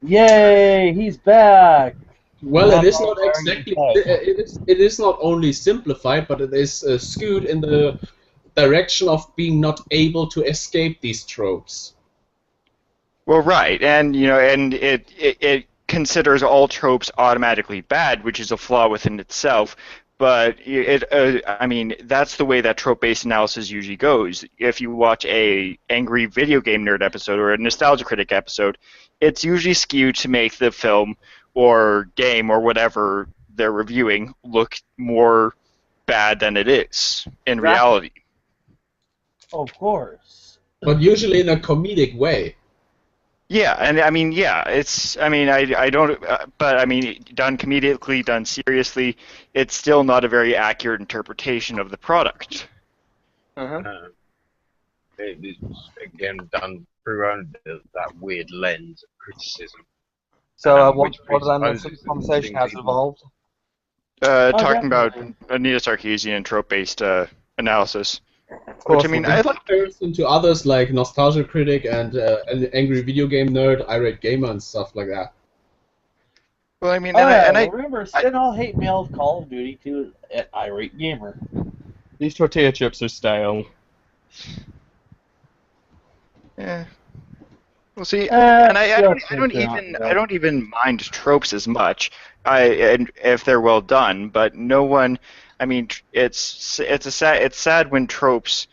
S2: Yay, he's back!
S5: Well, it is
S3: Well,
S5: not
S3: very
S5: exactly.
S3: good.
S5: It is not only simplified, but it is skewed in the direction of being not able to escape these tropes.
S4: Well, right, and and it considers all tropes automatically bad, which is a flaw within itself. But I mean, that's the way that trope-based analysis usually goes. If you watch a angry video game nerd episode or a nostalgia critic episode, it's usually skewed to make the film or game or whatever they're reviewing look more bad than it is in reality.
S2: Of course.
S5: But usually in a comedic way.
S4: Yeah, and I mean, yeah, I don't, but I mean, done comedically, done seriously, it's still not a very accurate interpretation of the product.
S1: It is again done through that weird lens of criticism.
S3: So, what
S1: Which
S3: did I miss?
S1: presupposes
S3: The conversation has
S1: things
S3: evolved.
S4: Talking about
S2: definitely.
S4: Anita Sarkeesian and trope-based analysis.
S3: Of course,
S4: Which, I mean,
S3: we
S4: I
S3: did.
S4: like.
S5: Comparison to others like Nostalgia Critic and an Angry Video Game Nerd, Irate Gamer, and stuff like that.
S4: Well, I mean,
S2: Remember, send all hate mail of Call of Duty to at Irate Gamer.
S3: These tortilla chips are stale.
S4: yeah. Well, see, and I
S2: I
S4: don't even mind tropes as much. And if they're well done, but no one. I mean, it's sad when tropes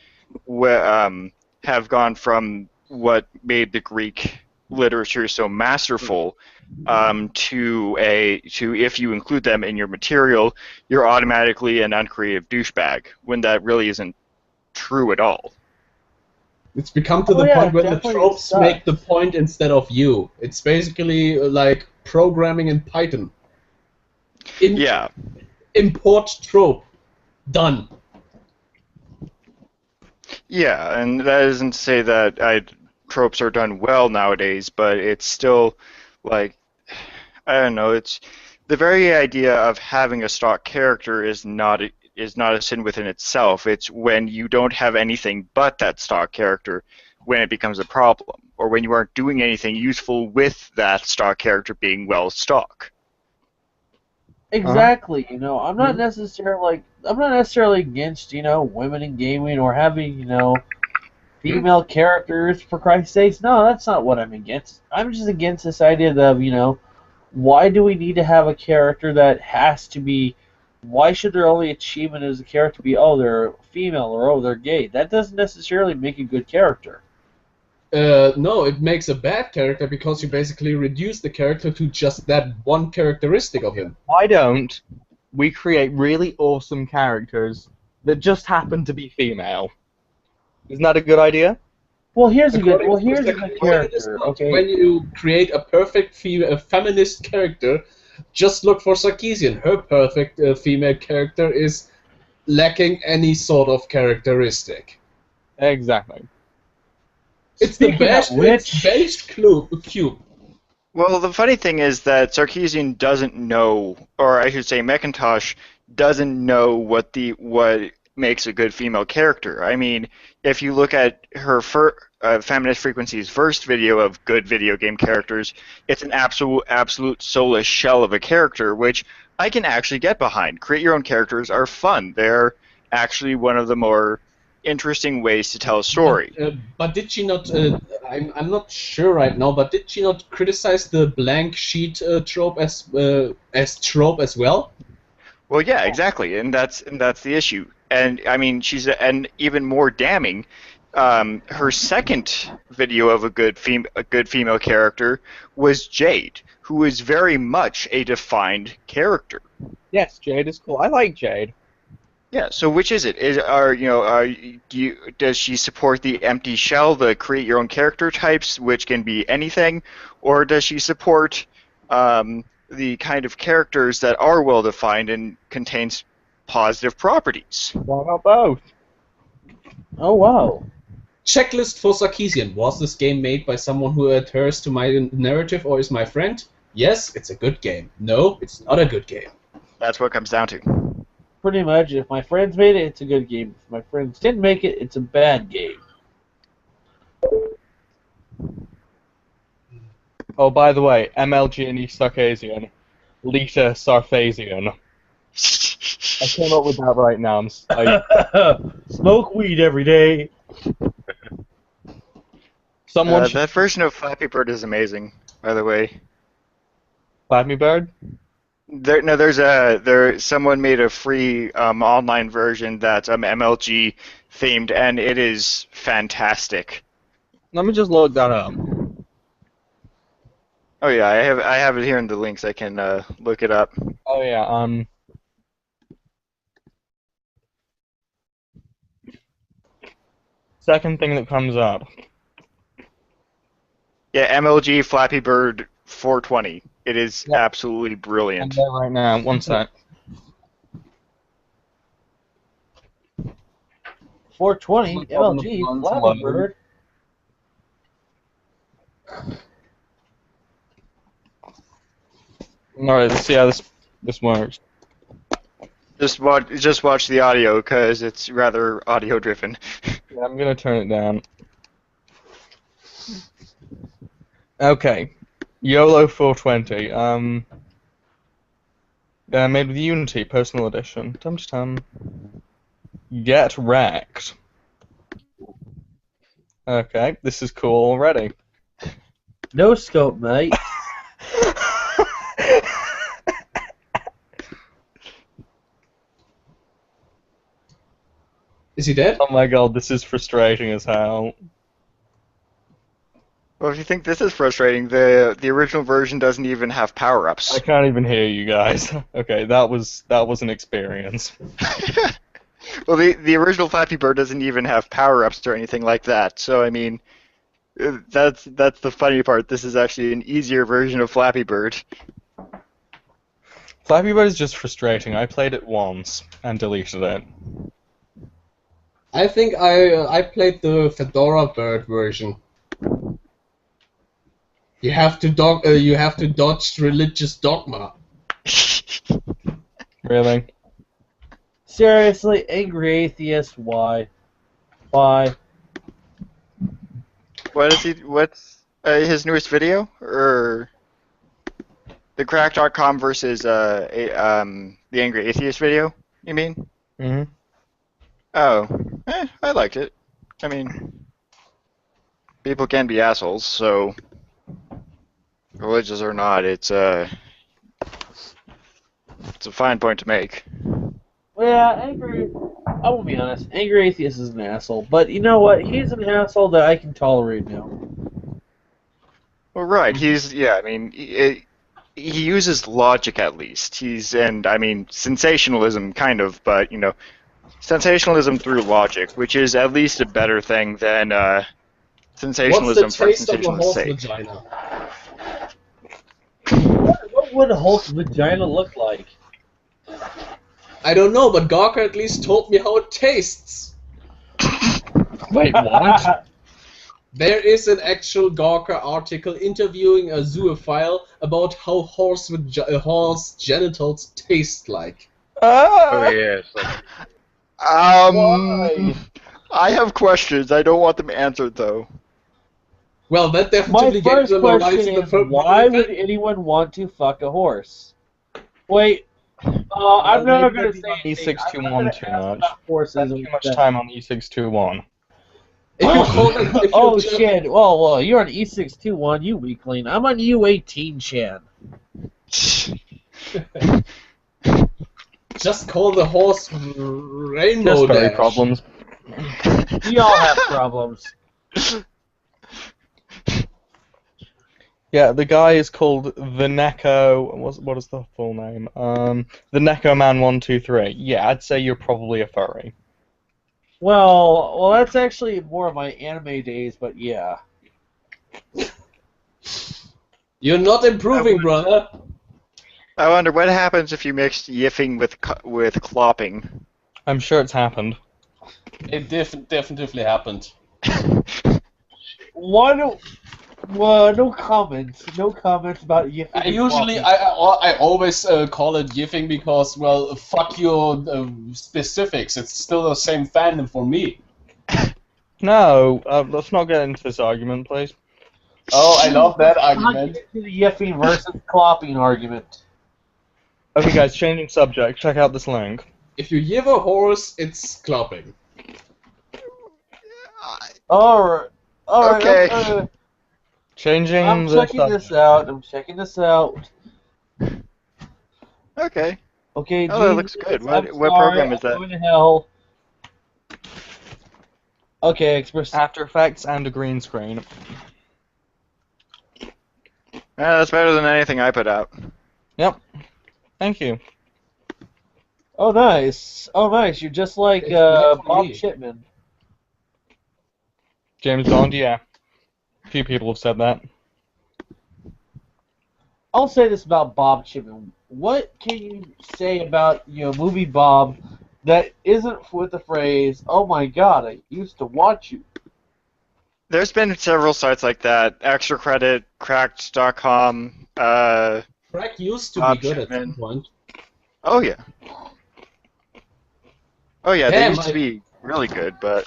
S4: have gone from what made the Greek literature so masterful to if you include them in your material, you're automatically an uncreative douchebag when that really isn't true at all.
S5: It's become to
S2: Oh,
S5: the
S2: yeah,
S5: point where the
S2: definitely
S5: tropes
S2: sucks.
S5: make the point instead of you. It's basically like programming in Python.
S4: Yeah.
S5: Import trope. Done.
S4: Yeah, and that isn't to say that tropes are done well nowadays, but it's still like I don't know. It's the very idea of having a stock character is not a sin within itself. It's when you don't have anything but that stock character when it becomes a problem, or when you aren't doing anything useful with that stock character being well stock.
S2: Exactly. I'm not necessarily against women in gaming or having female characters, for Christ's sakes. No, that's not what I'm against. I'm just against this idea of why do we need to have a character that has to be? Why should their only achievement as a character be, oh, they're female or oh, they're gay? That doesn't necessarily make a good character.
S5: No, it makes a bad character because you basically reduce the character to just that one characteristic of him.
S3: Why don't we create really awesome characters that just happen to be female? Isn't that a good idea?
S2: Well, here's a good
S5: According to Mr. Quinn, it is
S2: character.
S5: not.
S2: Okay.
S5: When you create a perfect feminist character, just look for Sarkeesian. Her perfect female character is lacking any sort of characteristic.
S3: Exactly.
S5: It's
S2: Speaking
S5: the
S2: of
S5: best,
S2: which,
S5: it's cube.
S4: Well, the funny thing is that Sarkeesian doesn't know, or I should say, Macintosh doesn't know what makes a good female character. I mean, if you look at her Feminist Frequency's first video of good video game characters, it's an absolute soulless shell of a character, which I can actually get behind. Create your own characters are fun. They're actually one of the more interesting ways to tell a story.
S5: But did she not? I'm not sure right now. But did she not criticize the blank sheet trope as trope as well?
S4: Well, yeah, exactly, and that's the issue. And I mean, and even more damning. Her second video of a good female character was Jade, who is very much a defined character.
S3: Yes, Jade is cool. I like Jade.
S4: Yeah. So which is it? Does she support the empty shell, the create your own character types, which can be anything, or does she support the kind of characters that are well defined and contains positive properties?
S3: Why not both?
S2: oh wow.
S5: Checklist for Sarkeesian. Was this game made by someone who adheres to my narrative or is my friend? Yes, it's a good game. No, it's not a good game.
S4: That's what it comes down to.
S2: Pretty much, if my friends made it, it's a good game. If my friends didn't make it, it's a bad game.
S3: Oh, by the way, MLG and Sarkeesian. Lita Sarphasian. I came up with that right now.
S2: Smoke weed every day.
S3: Someone should
S4: That version of Flappy Bird is amazing, by the way.
S3: Flappy me bird.
S4: Someone made a free online version that's MLG themed, and it is fantastic.
S3: Let me just look that up.
S4: Oh yeah, I have it here in the links. I can look it up.
S3: Oh yeah. Second thing that comes up.
S4: Yeah, MLG Flappy Bird 420. It is
S3: Yep.
S4: absolutely
S3: I'm
S4: brilliant.
S3: there right now. One sec.
S2: 420
S3: Look up on the
S2: MLG
S3: phones
S2: Flappy
S3: alone.
S2: Bird.
S3: Alright, let's see how this works.
S4: Just watch the audio because it's rather audio driven.
S3: Yeah, I'm gonna turn it down. Okay. YOLO 420. Made with Unity, personal edition. Dum-dum. Get wrecked. Okay, this is cool already.
S2: No scope, mate.
S5: Is he dead?
S3: Oh my god, this is frustrating as hell.
S4: Well, if you think this is frustrating, the original version doesn't even have power-ups.
S3: I can't even hear you guys. Okay, that was an experience.
S4: Well, the original Flappy Bird doesn't even have power-ups or anything like that. So I mean, that's the funny part. This is actually an easier version of Flappy Bird.
S3: Flappy Bird is just frustrating. I played it once and deleted it.
S5: I think I played the Fedora Bird version. You have to dodge religious dogma.
S3: Really?
S2: Seriously, angry atheist, why? Why?
S4: What's his newest video? Or the Crack.com versus the Angry Atheist video? You mean?
S3: Hmm.
S4: Oh, I liked it. I mean, people can be assholes, so religious or not, it's a fine point to make.
S2: Yeah, I will be honest, angry atheist is an asshole. But you know what? He's an asshole that I can tolerate now.
S4: Well, right. I mean, he uses logic at least. I mean, sensationalism kind of, but, sensationalism through logic, which is at least a better thing than
S5: What's
S4: sensationalism
S5: the
S4: for
S5: taste of a
S4: sensationalist's
S5: horse
S4: sake.
S5: vagina?
S2: What would Hulk's vagina look like?
S5: I don't know, but Gawker at least told me how it tastes.
S3: Wait, what?
S5: There is an actual Gawker article interviewing a zoophile about how horse genitals taste like.
S1: Oh yeah, it's like,
S2: Why?
S4: I have questions. I don't want them answered though.
S5: Well, that
S2: My
S5: definitely gave
S2: first
S5: them a rise
S2: question
S5: in the
S2: is, why would anyone want to fuck a horse? Wait, I'm not going to say anything. I'm not gonna
S3: E621 too
S2: ask
S3: much.
S2: about horses.
S3: Spend too much time on E621.
S5: If you call it, if you
S2: Oh
S5: ju-
S2: shit! Well, you're on E621, you weakling. I'm on U18, Shan.
S5: just call the horse Rainbow
S3: Just very
S5: Dash.
S3: problems.
S2: We all have problems.
S3: Yeah, the guy is called the Neko. What is the full name? The Neko Man 123. Yeah, I'd say you're probably a furry.
S2: Well, that's actually more of my anime days, but yeah.
S5: You're not improving, brother.
S4: I wonder what happens if you mixed yiffing with clopping.
S3: I'm sure it's happened.
S5: It definitely happened.
S2: No comments. No comments about you.
S5: I always call it gifting because, well, fuck your specifics. It's still the same fandom for me.
S3: No, let's not get into this argument, please.
S5: Oh, I love that
S2: Not
S5: argument.
S2: get into the yiffing versus clopping argument.
S3: Okay, guys, changing subject. Check out this link.
S5: If you give a horse, it's clopping.
S2: Alright.
S4: Okay.
S3: Changing
S2: I'm
S3: the
S2: checking this out. I'm checking this out.
S4: Okay.
S2: Okay,
S4: Oh, that looks good. What
S2: sorry,
S4: program is that?
S2: I'm going to hell. Okay, express.
S3: After Effects and a green screen.
S4: That's better than anything I put out.
S3: Yep. Thank you.
S2: Oh, nice. Oh, nice. You're just like
S5: It's not for
S2: Bob
S5: me.
S2: Chipman.
S3: James Bond, yeah. A few people have said that.
S2: I'll say this about Bob Chipman. What can you say about, movie Bob that isn't with the phrase, "Oh my God, I used to watch you"?
S4: There's been several sites like that. Extra Credit, Cracked.com.
S5: Crack used to
S4: Bob
S5: be good at
S4: Chipman.
S5: some point.
S4: Oh yeah. Oh yeah, they
S5: Damn,
S4: used to be really good, but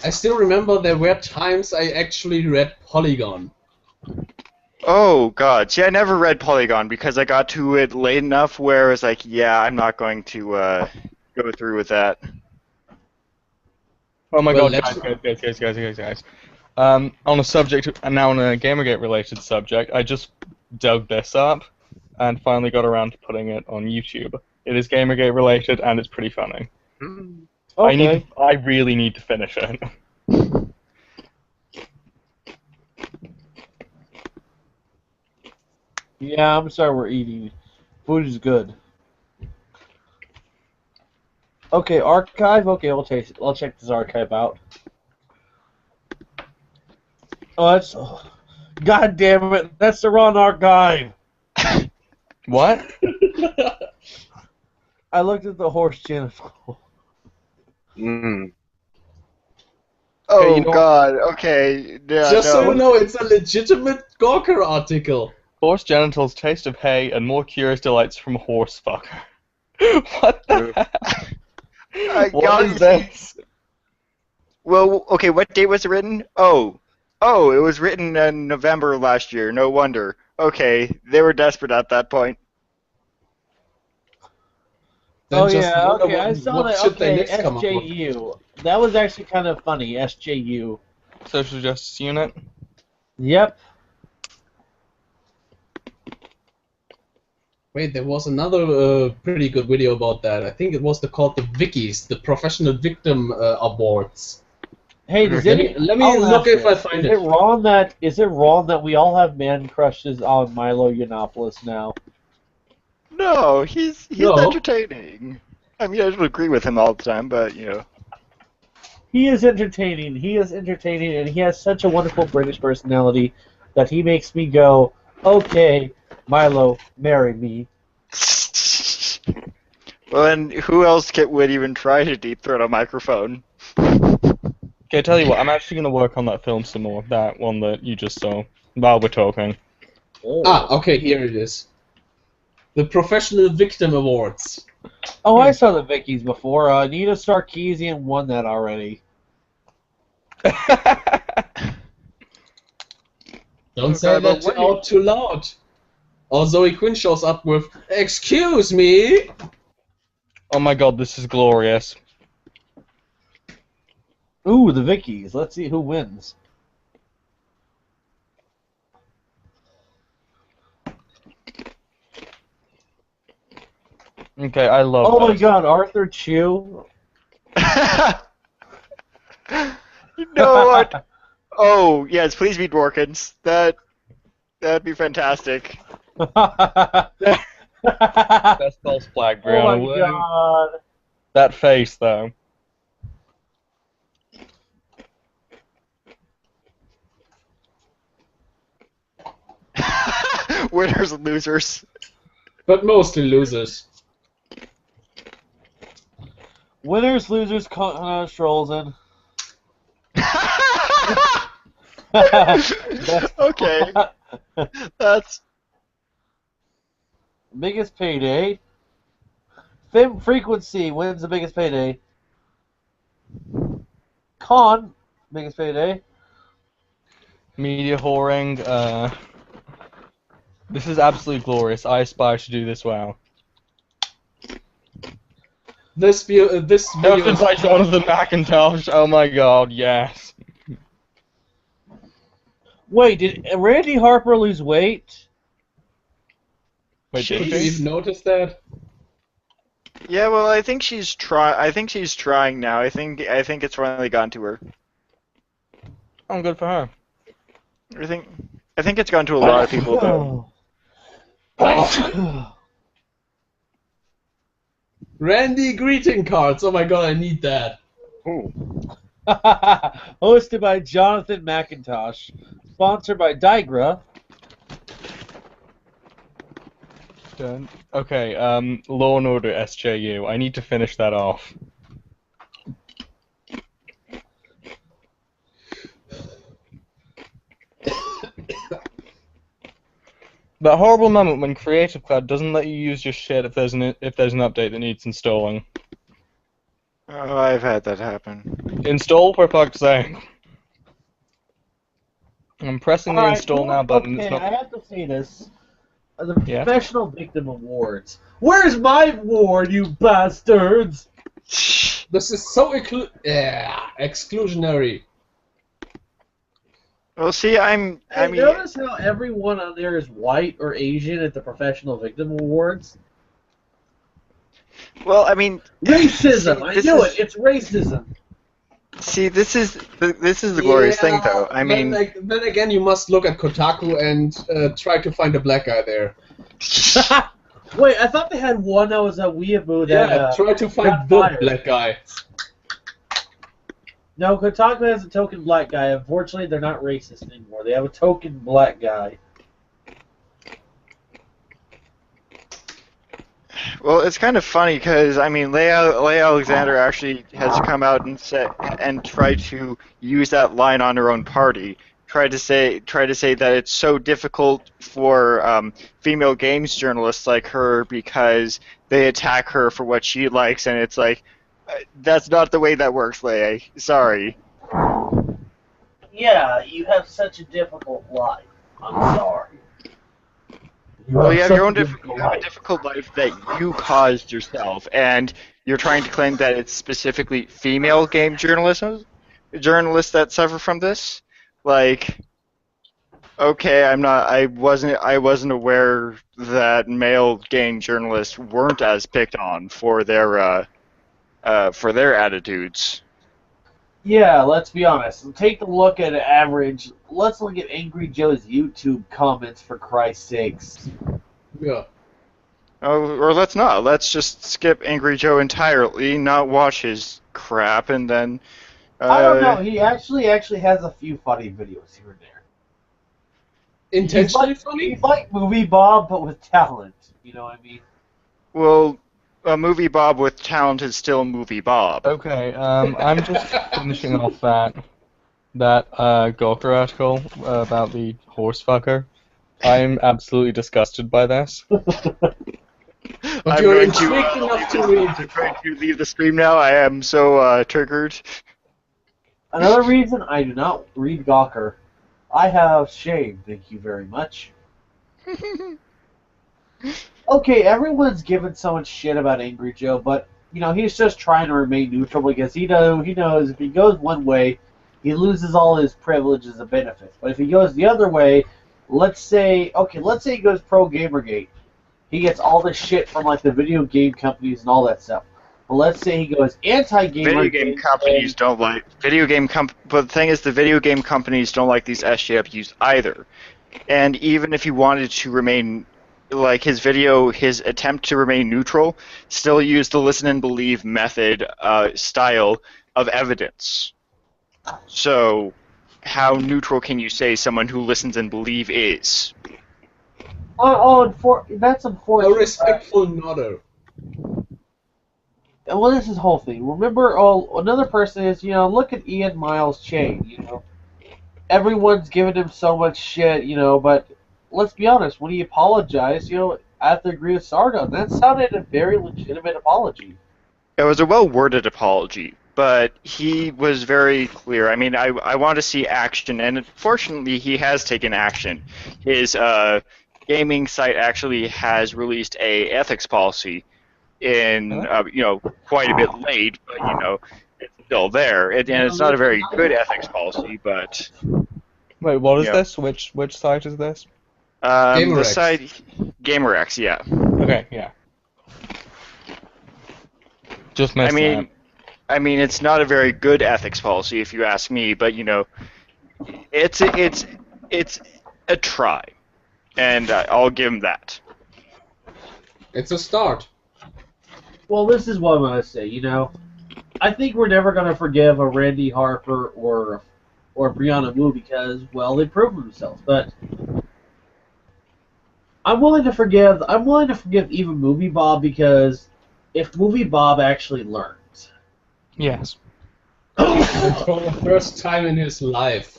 S5: I still remember there were times I actually read Polygon.
S4: oh god. See, I never read Polygon because I got to it late enough where it was like, yeah, I'm not going to go through with that.
S3: Oh my
S5: Well,
S3: god, guys. On a subject, and now on a GamerGate related subject, I just dug this up and finally got around to putting it on YouTube. It is GamerGate related and it's pretty funny.
S2: Okay.
S3: I really need to finish it.
S2: Yeah, I'm sorry we're eating. Food is good. Okay, archive. Okay, I'll check this archive out. Oh, that's. Oh, God damn it! That's the wrong archive.
S3: What?
S2: I looked at the horse genital.
S1: Mm.
S3: Okay, you
S4: Oh
S3: know what?
S4: God. Okay. Yeah.
S5: Just so you
S4: No.
S5: know, it's a legitimate Gawker article.
S3: Horse genitals, taste of hay, and more curious delights from horse fucker. What the heck? What
S4: God,
S3: is this?
S4: Well, okay. What date was it written? Oh, it was written in November last year. No wonder. Okay, they were desperate at that point.
S5: Then
S2: Oh
S5: just
S2: yeah,
S5: wonder
S2: okay, I saw
S5: what
S2: that.
S5: should they
S2: Okay,
S5: next come up with.
S2: SJU. That was actually kind of funny. SJU.
S3: Social Justice Unit?
S2: Yep.
S5: Wait, there was another pretty good video about that. I think it was called the Wikis, the Professional Victim Awards.
S2: Hey, does
S5: Let
S2: it?
S5: me
S2: I'll
S5: look
S2: ask
S5: if I
S2: it.
S5: find
S2: Is
S5: it.
S2: it wrong that we all have man crushes on Milo Yiannopoulos now?
S4: No, he's
S5: No.
S4: entertaining. I mean, I don't agree with him all the time, but you know.
S2: He is entertaining. He is entertaining, and he has such a wonderful British personality that he makes me go, okay, Milo, marry me.
S4: Well, then who else would even try to deep throat a microphone?
S3: Okay, tell you what, I'm actually gonna work on that film some more. That one that you just saw while we're talking.
S5: Ah, okay, here it is. The Professional Victim Awards.
S2: Oh, I saw the Vickies before. Nina Sarkeesian won that already.
S5: Don't say
S4: but
S5: that out too loud. Or Zoe Quinn shows up with, "Excuse me."
S3: Oh my god, this is glorious.
S2: Ooh, the Vickies. Let's see who wins.
S3: Okay, I love
S2: Oh my
S3: this.
S2: God, Arthur Chu.
S4: You know what? Oh, yes, please be Dworkins. That'd be fantastic.
S3: Best false flag,
S2: Oh
S3: Brianna.
S2: my
S3: Woo.
S2: God.
S3: That face, though.
S4: Winners and losers.
S5: But mostly losers.
S2: Winners, losers, strolls in.
S4: Okay, that's
S2: Biggest payday. Fib frequency wins the biggest payday. Con, biggest payday.
S3: Media whoring, This is absolutely glorious. I aspire to do this well.
S5: This video
S3: Hosted by Jonathan McIntosh. Oh my god, yes.
S2: Wait, did Randy Harper lose weight?
S3: Wait,
S5: Did
S3: did
S5: you
S3: she?
S5: even notice that?
S4: yeah. Well, I think she's trying now. I think it's finally gone to her.
S3: I'm good for her.
S4: I think it's gone to a lot of people though.
S5: Randy greeting cards. Oh my god, I need that.
S1: Ooh.
S2: Hosted by Jonathan McIntosh. Sponsored by Digra.
S3: Done. Okay, Law and Order SJU. I need to finish that off. That horrible moment when Creative Cloud doesn't let you use your shit if there's an update that needs installing.
S4: Oh, I've had that happen.
S3: Install for fuck's sake. I'm pressing the install now button.
S2: Okay,
S3: It's not.
S2: I have to say this. The
S3: Yeah?
S2: Professional Victim Awards. Where's my award, you bastards?
S5: This is so exclusionary.
S4: Well, see, I mean,
S2: Notice how everyone on there is white or Asian at the Professional Victim Awards?
S4: well, I mean,
S2: Racism!
S4: see,
S2: I
S4: this
S2: knew
S4: is-
S2: it! It's racism!
S4: See, this is the glorious thing, though. I mean,
S5: then again, you must look at Kotaku and try to find a black guy there.
S2: Wait, I thought they had one that was a weeaboo that.
S5: Yeah, try to find
S2: got
S5: the
S2: fired.
S5: black guy.
S2: No, Kotaku has a token black guy. Unfortunately, they're not racist anymore. They have a token black guy.
S4: Well, it's kind of funny because I mean, Leia Alexander actually has come out and said and tried to use that line on her own party. Tried to say that it's so difficult for female games journalists like her because they attack her for what she likes, and it's like that's not the way that works, Leia. Sorry.
S2: Yeah, you have such a difficult life. I'm sorry.
S4: Well, you have
S2: such
S4: your own
S2: a
S4: you have a difficult life that you caused yourself, and you're trying to claim that it's specifically female game journalists that suffer from this. Like, okay, I wasn't aware that male game journalists weren't as picked on for their attitudes.
S2: Yeah, let's be honest. Take a look at average. Let's look at Angry Joe's YouTube comments, for Christ's sakes.
S5: Yeah.
S4: Oh, or let's not. Let's just skip Angry Joe entirely, not watch his crap, and then.
S2: I don't know. He actually has a few funny videos here and there.
S5: Intentionally funny?
S2: He's like Movie Bob, but with talent. You know what I mean?
S4: Well, a Movie Bob with talent is still Movie Bob.
S3: Okay, I'm just finishing off that Gawker article about the horse fucker. I'm absolutely disgusted by this.
S5: But you're intrigued enough to read.
S4: I'm trying to leave the stream now. I am so triggered.
S2: Another reason I do not read Gawker. I have shame, thank you very much. Okay, everyone's given so much shit about Angry Joe, but you know he's just trying to remain neutral because he knows if he goes one way, he loses all his privileges and benefits. But if he goes the other way, let's say he goes pro GamerGate, he gets all this shit from like the video game companies and all that stuff. But let's say he goes anti-GamerGate.
S4: Video game companies don't like but the thing is, the video game companies don't like these SJWs either. And even if he wanted to remain, like his attempt to remain neutral, still use the listen and believe method style of evidence. So, how neutral can you say someone who listens and believe is?
S2: That's
S5: A
S2: unfortunate.
S5: respectful nodder.
S2: Well, this is the whole thing. Remember, another person is, look at Ian Miles Chain, Everyone's giving him so much shit, but let's be honest, when he apologized, I have to agree with Sargon. That sounded a very legitimate apology.
S4: It was a well-worded apology, but he was very clear. I mean, I want to see action, and fortunately, he has taken action. His gaming site actually has released a ethics policy in, quite a bit late, but, it's still there. And it's not a very good ethics policy, but...
S3: Wait, what is this? Which site is this?
S4: The site... GamerX, yeah.
S3: Okay, yeah. Just missed that.
S4: I mean, it's not a very good ethics policy, if you ask me, but, it's a try. And I'll give him that.
S5: It's a start.
S2: Well, this is what I'm going to say, I think we're never going to forgive a Randy Harper or Brianna Wu because, well, they proved themselves. But I'm willing to forgive even Movie Bob because if Movie Bob actually learns.
S3: Yes.
S5: For the first time in his life.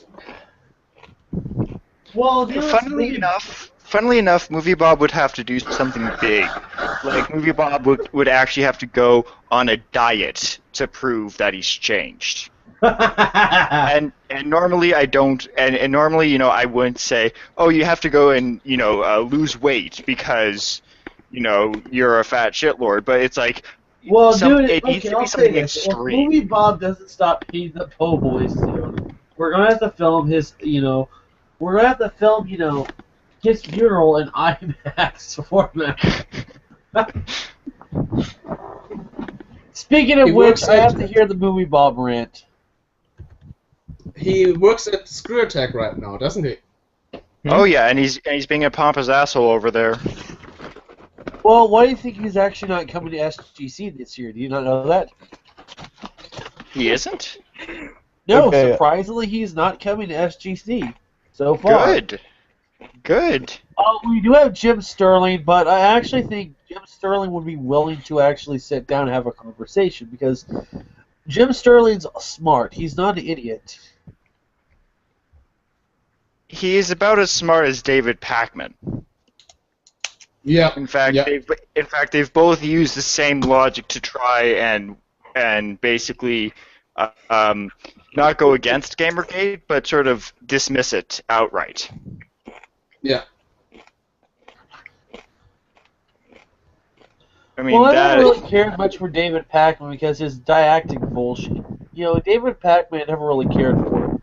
S2: Well,
S4: Funnily enough, Movie Bob would have to do something big. Like, Movie Bob would actually have to go on a diet to prove that he's changed. and normally I don't, and normally, I wouldn't say, oh, you have to go and, lose weight because, you're a fat shitlord, but it's like,
S2: well,
S4: it needs to be something extreme.
S2: If Movie Bob doesn't stop peeing the po' boys soon, we're going to have to film his, we're going to have to film, his funeral in IMAX format. Speaking of which, I have to hear the Movie Bob rant.
S5: He works at Screw Attack right now, doesn't he?
S4: Oh yeah, and he's being a pompous asshole over there.
S2: Well, why do you think he's actually not coming to SGC this year? Do you not know that?
S4: He isn't?
S2: No,
S3: Okay.
S2: surprisingly, he's not coming to SGC so far.
S4: Good. Good.
S2: We do have Jim Sterling, but I actually think Jim Sterling would be willing to actually sit down and have a conversation because Jim Sterling's smart. He's not an idiot.
S4: He is about as smart as David Pacman.
S5: Yeah.
S4: In fact,
S5: Yeah.
S4: they've both used the same logic to try and basically not go against GamerGate, but sort of dismiss it outright.
S5: Yeah.
S4: I mean,
S2: Well, I
S4: that
S2: never really cared much for David Pacman because his didactic bullshit. You know, David Pacman never really cared for him.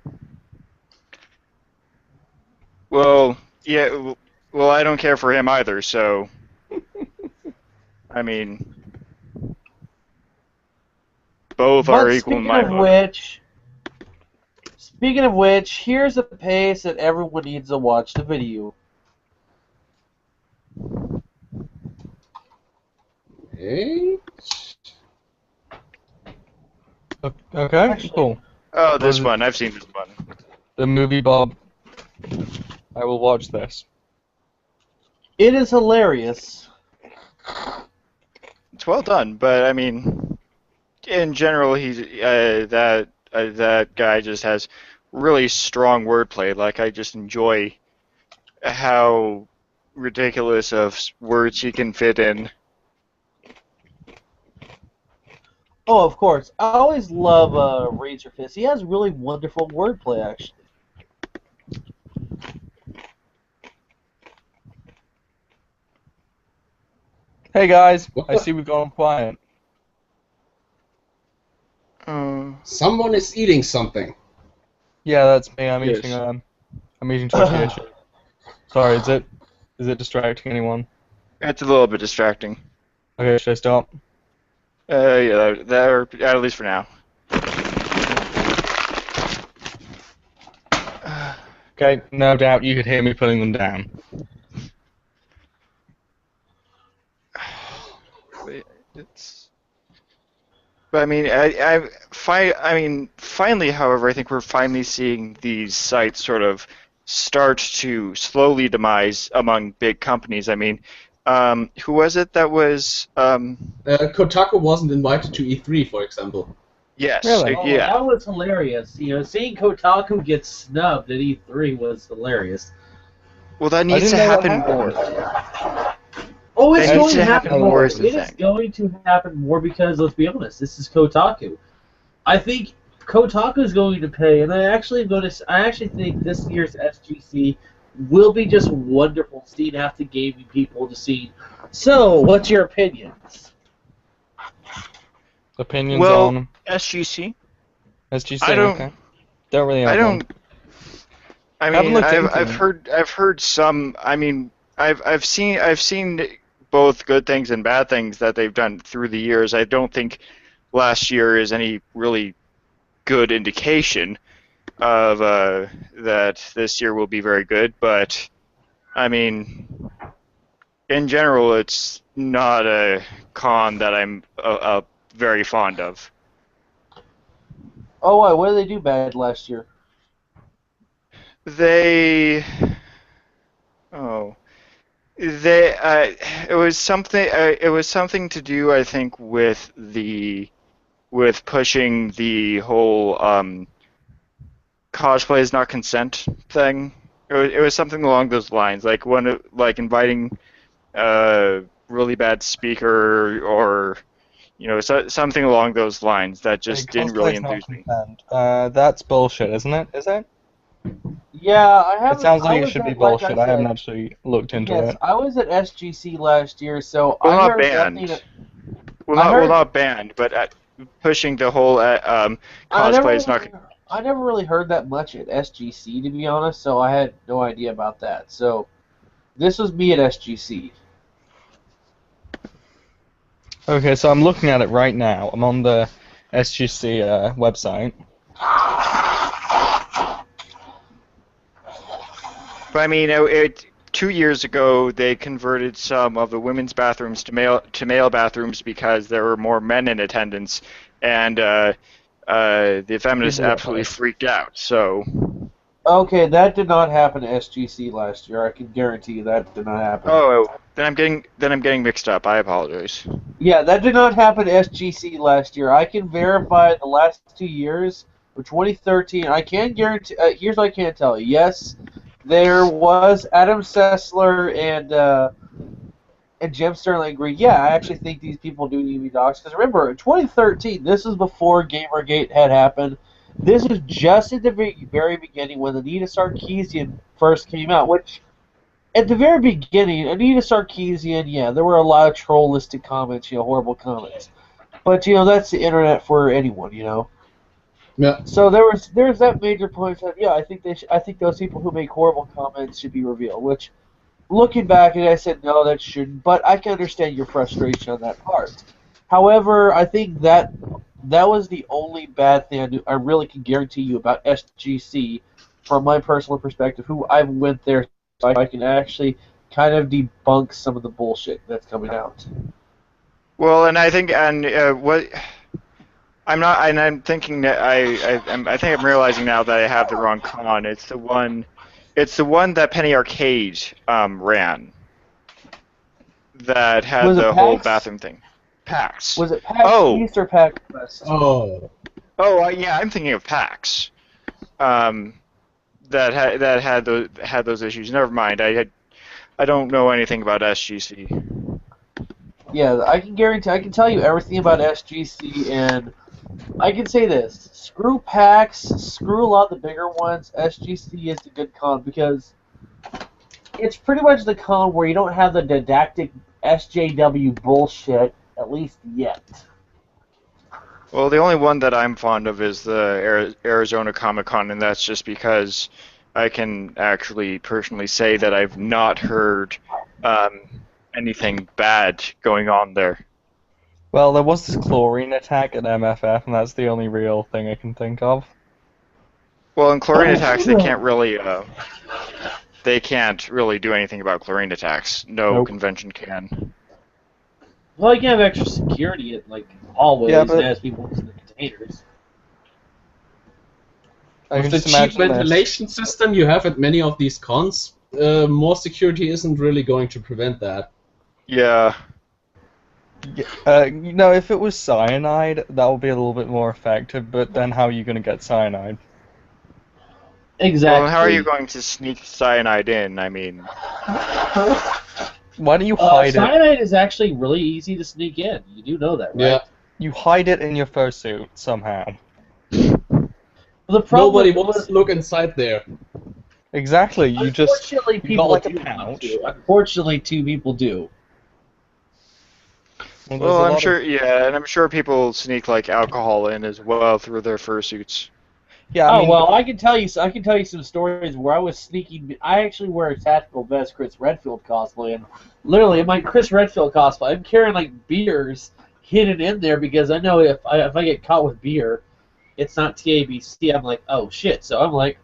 S4: well, yeah, well, I don't care for him either. So, I mean, both are
S2: But
S4: equal in my book.
S2: speaking of which, here's a pace that everyone needs to watch the video.
S5: Hey.
S3: Okay, cool.
S4: Oh, this one. I've seen this one.
S3: The movie Bob. I will watch this.
S2: It is hilarious.
S4: It's well done, but I mean, in general, he's that guy just has really strong wordplay. Like, I just enjoy how ridiculous of words he can fit in.
S2: Oh, of course. I always love Razor Fist. He has really wonderful wordplay, actually.
S3: Hey guys,
S5: What
S3: I
S5: the-
S3: see we've gone quiet.
S5: Someone is eating something.
S3: Yeah, that's me.
S4: Yes.
S3: I'm eating tortilla chips. Sorry, is it distracting anyone?
S4: It's a little bit distracting.
S3: Okay, should I stop?
S4: Yeah, that at least for now.
S3: Okay, no doubt you could hear me putting them down.
S4: It's. But I mean, finally, however, I think we're finally seeing these sites sort of start to slowly demise among big companies. I mean, who was it that was?
S5: Kotaku wasn't invited to E3, for example.
S4: Yes,
S3: Really?
S2: Oh,
S4: yeah.
S2: that was hilarious. You know, seeing Kotaku get snubbed at E3 was hilarious.
S4: Well, that needs to
S3: didn't know that
S4: happen
S3: happened.
S4: more.
S2: Oh, it's
S4: That
S2: going
S4: needs
S2: to
S4: to
S2: happen
S4: happen
S2: more.
S4: more
S2: It
S4: is the
S2: is
S4: thing.
S2: going to happen more because, let's be honest, this is Kotaku. I think Kotaku is going to pay, and I actually think this year's SGC will be just wonderful seeing after gaming people to see. So, what's your opinions?
S3: Opinions
S4: Well,
S3: on
S4: SGC.
S3: SGC?
S4: I don't-
S3: Okay. Don't really have
S4: I don't.
S3: one.
S4: I
S3: Haven't
S4: mean,
S3: looked into
S4: I've heard some. I mean, I've seen both good things and bad things that they've done through the years. I don't think last year is any really good indication of that this year will be very good. But I mean, in general, it's not a con that I'm very fond of.
S2: Oh, why? What did they do bad last year?
S4: They, oh, they, it was something. It was something to do, I think, with pushing the whole cosplay is not consent thing. It was something along those lines, like inviting a really bad speaker or something along those lines that just didn't really enthuse me.
S3: That's bullshit, isn't it? Is it?
S2: Yeah, I haven't.
S3: It sounds like
S2: I
S3: it
S2: was
S3: should be
S2: at, like
S3: bullshit.
S2: I
S3: I haven't
S2: said,
S3: actually looked into
S2: yes,
S3: it.
S2: I was at SGC last year, so
S4: Well,
S2: I
S4: not
S2: heard
S4: banned.
S2: nothing.
S4: Well, not banned, but pushing the whole cosplay is not.
S2: I never really heard that much at SGC, to be honest, so I had no idea about that. So, this was me at SGC.
S3: Okay, so I'm looking at it right now. I'm on the SGC website.
S4: But I mean, 2 years ago, they converted some of the women's bathrooms to male bathrooms because there were more men in attendance, and the feminists absolutely freaked out. So.
S2: Okay, that did not happen to SGC last year. I can guarantee you that did not happen.
S4: Oh, then I'm getting mixed up. I apologize.
S2: Yeah, that did not happen to SGC last year. I can verify the last 2 years. For 2013, I can guarantee. Here's what I can tell you. Yes, there was Adam Sessler and Jim Sterling agreed. Yeah, I actually think these people do need to be doxxed. Because remember, in 2013, this is before GamerGate had happened. This is just at the very beginning when Anita Sarkeesian first came out, which, at the very beginning, Anita Sarkeesian, yeah, there were a lot of trollistic comments, horrible comments. But, that's the internet for anyone,
S5: Yeah.
S2: So there's that major point that, yeah, I think those people who make horrible comments should be revealed, which, looking back, I said, no, that shouldn't, but I can understand your frustration on that part. However, I think that was the only bad thing I really can guarantee you about SGC from my personal perspective, who I went there so I can actually kind of debunk some of the bullshit that's coming out.
S4: Well, and I think, what I'm not, and I'm thinking that I think I'm realizing now that I have the wrong con. It's the one that Penny Arcade ran. That had the whole bathroom thing. PAX.
S2: Was it PAX East or PAX West?
S4: Oh, yeah, I'm thinking of PAX. That had those issues. Never mind. I don't know anything about SGC.
S2: Yeah, I can tell you everything about SGC, and I can say this: screw PAX, screw a lot of the bigger ones. SGC is the good con because it's pretty much the con where you don't have the didactic SJW bullshit. At least yet.
S4: Well, the only one that I'm fond of is the Arizona Comic-Con, and that's just because I can actually personally say that I've not heard anything bad going on there.
S3: Well, there was this chlorine attack at MFF, and that's the only real thing I can think of.
S4: Well, in chlorine attacks, they can't really do anything about chlorine attacks. No convention can.
S2: Well, you can have extra security at hallways as people in the containers.
S5: With the cheap ventilation system you have at many of these cons, more security isn't really going to prevent that.
S4: Yeah.
S3: If it was cyanide, that would be a little bit more effective, but then how are you going to get cyanide?
S2: Exactly.
S4: Well, how are you going to sneak cyanide in? I mean...
S3: Why don't you hide it?
S2: Cyanide is actually really easy to sneak in. You do know that, right?
S5: Yeah.
S3: You hide it in your fursuit somehow.
S2: The problem
S5: Nobody wants to look inside there.
S3: Exactly. You just
S2: people
S3: got a pouch.
S2: Unfortunately, two people do.
S4: Well, I'm sure. Yeah, and I'm sure people sneak alcohol in as well through their fursuits.
S3: Yeah.
S2: I can tell you some stories where I was sneaking. I actually wear a tactical vest, Chris Redfield cosplay, and literally in my Chris Redfield cosplay, I'm carrying beers hidden in there because I know if I get caught with beer, it's not TABC. I'm like, oh shit! So I'm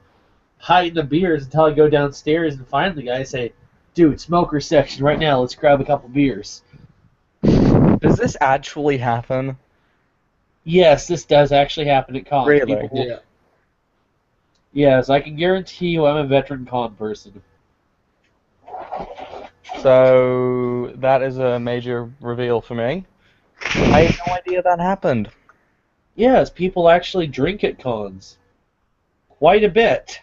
S2: hiding the beers until I go downstairs and find the guy and say, dude, smoker section right now. Let's grab a couple beers.
S3: Does this actually happen?
S2: Yes, this does actually happen at cons.
S3: Really?
S5: Yeah.
S2: Yes, I can guarantee you I'm a veteran con person.
S3: So, that is a major reveal for me. I had no idea that happened.
S2: Yes, people actually drink at cons. Quite a bit.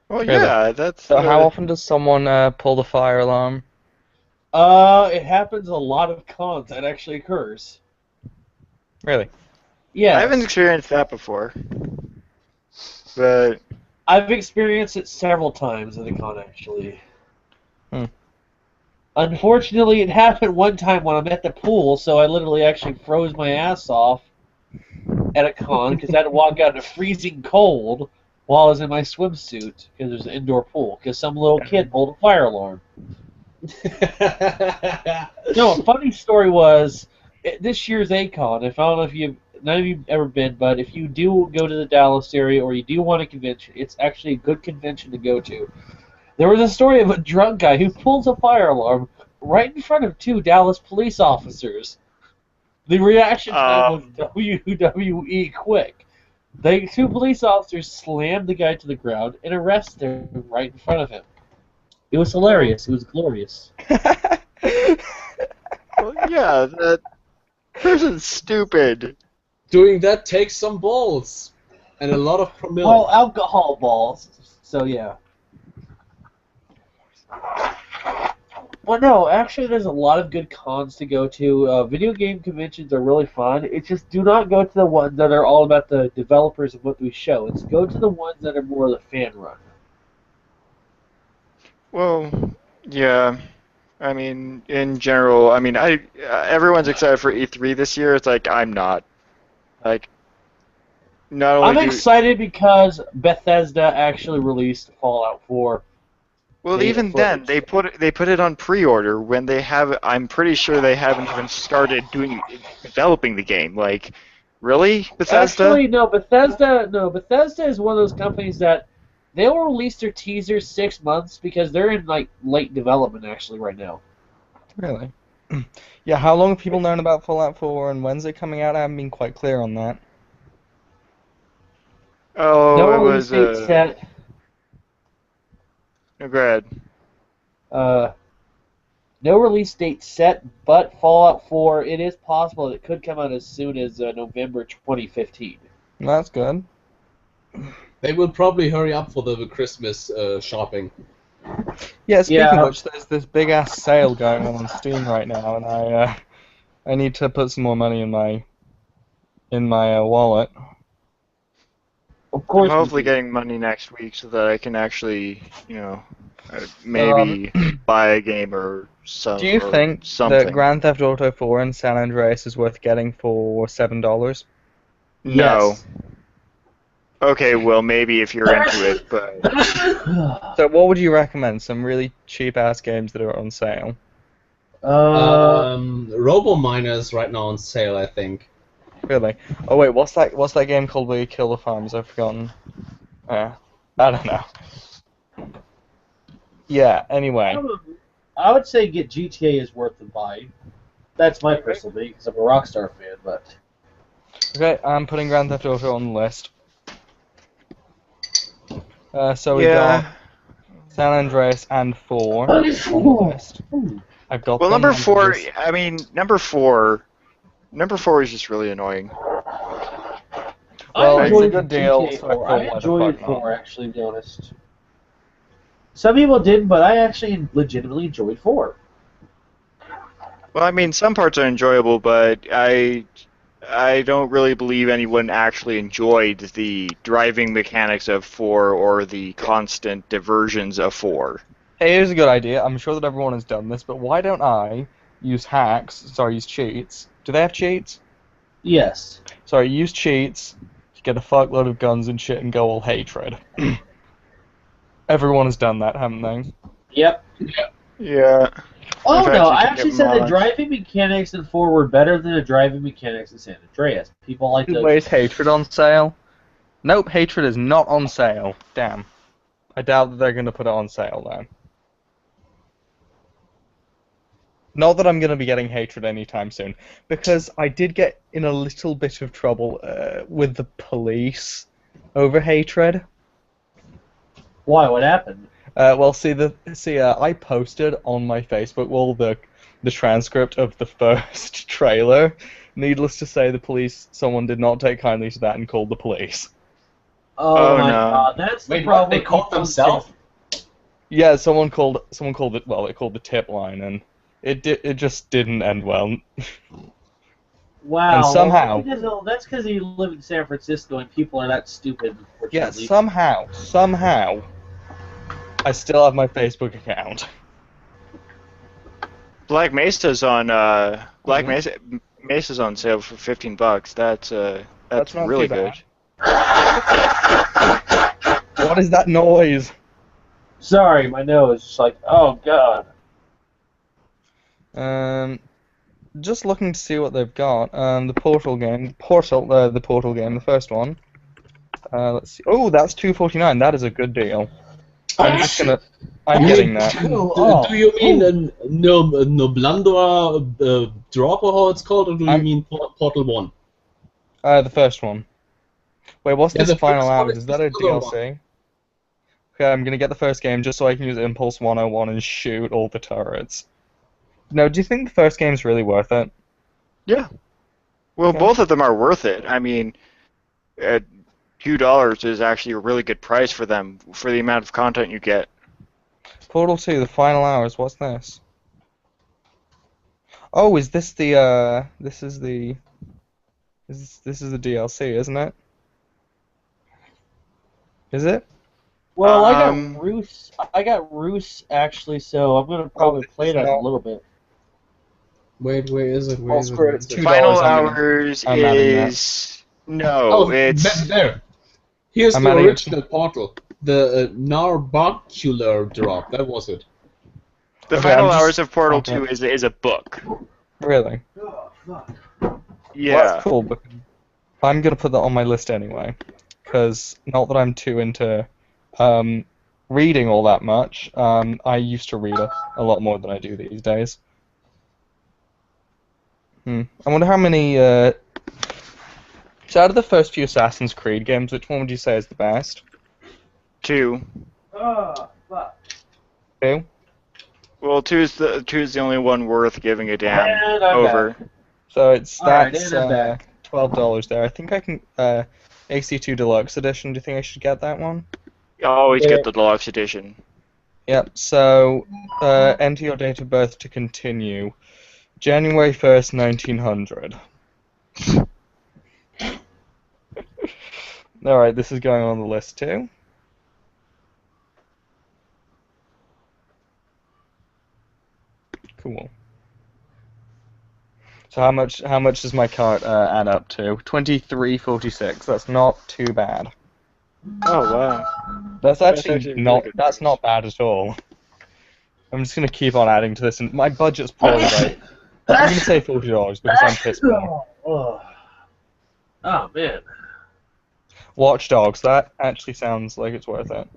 S4: Well, yeah, that's...
S3: So how often does someone pull the fire alarm?
S2: It happens a lot of cons. That actually occurs.
S3: Really?
S2: Yeah.
S4: I haven't experienced that before. But...
S2: I've experienced it several times at a con, actually. Unfortunately, it happened one time when I'm at the pool, so I literally actually froze my ass off at a con because I had to walk out in a freezing cold while I was in my swimsuit because there's an indoor pool because some little kid pulled a fire alarm. No, a funny story was this year's A-Con. I don't know if none of you have ever been, but if you do go to the Dallas area or you do want a convention, it's actually a good convention to go to. There was a story of a drunk guy who pulls a fire alarm right in front of 2 Dallas police officers. The reaction time was WWE quick. The 2 police officers slammed the guy to the ground and arrested him right in front of him. It was hilarious. It was glorious.
S4: Well, yeah, that person's stupid.
S5: Doing that takes some balls and a lot of promille.
S2: Well, alcohol balls. So yeah. Well, no, actually, there's a lot of good cons to go to. Video game conventions are really fun. It's just do not go to the ones that are all about the developers and what we show. It's go to the ones that are more of the fan run.
S4: Well, yeah. I mean, in general, I mean, everyone's excited for E3 this year. It's like I'm not. Like, not only
S2: I'm excited because Bethesda actually released Fallout 4.
S4: Well, even then, they put it on pre-order when they have. I'm pretty sure they haven't even started developing the game. Like, really, Bethesda?
S2: Actually, no. Bethesda is one of those companies that they'll release their teasers 6 months because they're in like late development actually right now.
S3: Really? Yeah. How long have people known about Fallout 4 and when's it coming out? I haven't been quite clear on that.
S4: Oh,
S2: No
S4: it
S2: release
S4: was.
S2: date set.
S4: No, go ahead.
S2: No release date set, but Fallout 4, it is possible that it could come out as soon as November 2015.
S3: That's good.
S5: They will probably hurry up for the Christmas shopping.
S3: Yeah. Speaking
S2: Yeah.
S3: of which, there's this big ass sale going on Steam right now, and I need to put some more money in my wallet.
S2: Of course.
S4: I'm hopefully getting money next week so that I can actually, maybe buy a game or
S3: Do you think
S4: something.
S3: that Grand Theft Auto 4 and San Andreas is worth getting for $7?
S4: No.
S2: Yes.
S4: Okay, well, maybe if you're into it, but
S3: So what would you recommend? Some really cheap-ass games that are on sale?
S5: Robo Miner is right now on sale, I think.
S3: Really? Oh wait, what's that game called where you kill the farmers? I've forgotten. I don't know. Yeah, anyway.
S2: I would say get GTA is worth the buy. That's my personal opinion because I'm a Rockstar fan, but...
S3: Okay, I'm putting Grand Theft Auto on the list. So we
S4: yeah.
S3: got San Andreas and 4 on the list. I've got
S4: Well,
S3: them
S4: number
S3: on the
S4: 4.
S3: list.
S4: I mean, number 4 is just really annoying.
S3: Well,
S2: I
S3: it's a
S2: enjoyed
S3: good
S2: the
S3: deal,
S2: GTA
S3: so
S2: 4.
S3: I
S2: I
S3: feel like
S2: enjoyed
S3: the fuck
S2: 4, actually, to be honest. Some people didn't, but I actually legitimately enjoyed 4.
S4: Well, I mean, some parts are enjoyable, but I don't really believe anyone actually enjoyed the driving mechanics of 4 or the constant diversions of 4.
S3: Hey, here's a good idea. I'm sure that everyone has done this, but why don't I use use cheats? Do they have cheats?
S2: Yes.
S3: Sorry, use cheats to get a fuckload of guns and shit and go all hatred. Everyone has done that, haven't they?
S2: Yep.
S4: Yeah.
S2: Oh
S4: In fact,
S2: no,
S4: you
S2: I
S4: can
S2: actually
S4: get
S2: said the
S4: mods.
S2: driving mechanics in 4 were better than the driving mechanics in San Andreas. People like
S3: Wait, is
S2: to...
S3: hatred on sale? Nope, hatred is not on sale. Damn. I doubt that they're going to put it on sale, though. Not that I'm going to be getting hatred anytime soon, because I did get in a little bit of trouble with the police over hatred.
S2: Why? What happened?
S3: Well, I posted on my Facebook wall the transcript of the first trailer. Needless to say, someone did not take kindly to that and called the police.
S2: Oh,
S4: Oh,
S2: my
S4: no.
S2: god, that's the
S5: Wait,
S2: problem.
S5: what? They
S2: with
S5: caught
S2: people
S5: themselves?
S3: Yeah, someone called it. Well, they called the tip line, and it just didn't end well.
S2: Wow.
S3: And somehow-
S2: Well, that's because you live in San Francisco and people are that stupid,
S3: Yeah,
S2: unfortunately.
S3: somehow, I still have my Facebook account.
S4: Black Mesa's on Mesa's on sale for $15. That's
S3: not
S4: really
S3: too
S4: good.
S3: bad. What is that noise?
S2: Sorry, my nose. Just like, oh god.
S3: Just looking to see what they've got. The Portal game, the first one. Let's see. Oh, that's $2.49. That is a good deal. I'm I'm getting that.
S5: Do you mean Noblandor drop or how it's called, or do you mean Portal 1?
S3: The first one. Wait, what's
S5: Yeah,
S3: this
S5: the
S3: Final
S5: first one
S3: Hours?
S5: is
S3: Is that a
S5: the other
S3: DLC? Okay, I'm gonna get the first game just so I can use Impulse 101 and shoot all the turrets. No, do you think the first game's really worth it?
S4: Yeah. Well,
S3: Okay.
S4: both of them are worth it. I mean, $2 is actually a really good price for them for the amount of content you get.
S3: Portal 2, the Final Hours, what's this? Oh, is this the, this is the DLC, isn't it? Is it?
S2: Well, I
S4: Um,
S2: got Roos. I got Roos actually, so I'm gonna probably
S3: this
S2: play
S3: is
S2: that in a
S3: not-
S2: little bit.
S5: Wait, where is it? Where
S3: Well,
S5: is it?
S3: screw
S5: Where
S3: it,
S5: is
S3: it's
S5: it?
S3: $2.
S4: Final
S3: I'm
S4: Hours
S3: I'm adding that.
S4: is no,
S5: Oh,
S4: it's
S5: there. Here's
S3: I'm
S5: the
S3: adding it.
S5: original Portal. The Narbacular drop. That was it.
S4: the
S3: Okay,
S4: Final
S3: I'm just-
S4: Hours of Portal
S3: okay.
S4: 2 is a book.
S3: Really?
S4: Yeah.
S3: Well, that's cool, but I'm gonna put that on my list anyway, because not that I'm too into reading all that much. I used to read a lot more than I do these days. I wonder how many. So out of the first few Assassin's Creed games, which one would you say is the best?
S4: 2.
S3: Two.
S4: Well, two is the only one worth giving a damn
S2: And I'm
S4: over.
S3: So it's
S2: Alright,
S3: that's
S2: and I'm back.
S3: $12 there. I think I can AC2 Deluxe Edition. Do you think I should get that one?
S4: You always
S2: Yeah.
S4: get the deluxe edition.
S3: Yep. So enter your date of birth to continue. January 1st, 1900. Alright, this is going on the list too. Cool. So how much does my cart add up to? 23.46. That's not too bad.
S4: Oh wow.
S3: That's actually
S4: actually really
S3: not
S4: good
S3: that's
S4: price.
S3: not bad at all. I'm just gonna keep on adding to this, and my budget's probably like I'm gonna say $40 because I'm pissed poor.
S2: Oh man.
S3: Watch Dogs, that actually sounds like it's worth it.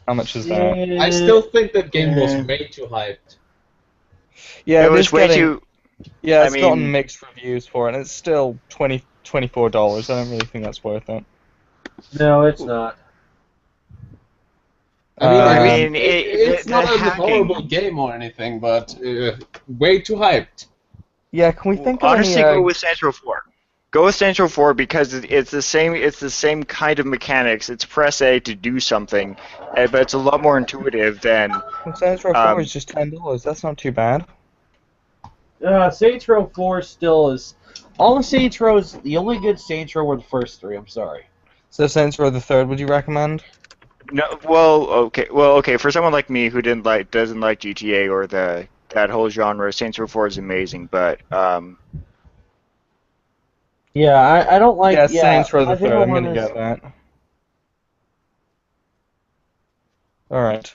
S3: How much is that?
S5: I still think that game was way too hyped.
S3: Yeah,
S4: It was
S3: is
S4: way
S3: getting,
S4: too.
S3: yeah,
S4: I
S3: it's gotten
S4: mean-
S3: mixed reviews for it, and it's still $24. I don't really think that's worth it.
S2: No, it's not.
S5: I
S3: Um,
S5: mean,
S4: it-
S5: it's
S4: the
S5: not a
S4: hacking-
S5: horrible game or anything, but way too hyped.
S3: Yeah, can we think of
S4: Honestly,
S3: any?
S4: go with Saints Row 4. Go with Saints Row 4 because it's the same. It's the same kind of mechanics. It's press A to do something, but it's a lot more intuitive than.
S3: Saints Row 4
S4: um,
S3: is just $10. That's not too bad.
S2: Saints Row 4 still is. All the Saints Rows, the only good Saints Row were the first three. I'm sorry.
S3: So Saints Row the Third, would you recommend?
S4: No, well, okay. For someone like me who doesn't like GTA or that whole genre, Saints Row 4 is amazing. But
S2: Yeah, I don't like.
S3: Yeah, Saints Row
S2: my
S3: the Third.
S2: favorite
S3: I'm
S2: one
S3: gonna
S2: is-
S3: get that. All right.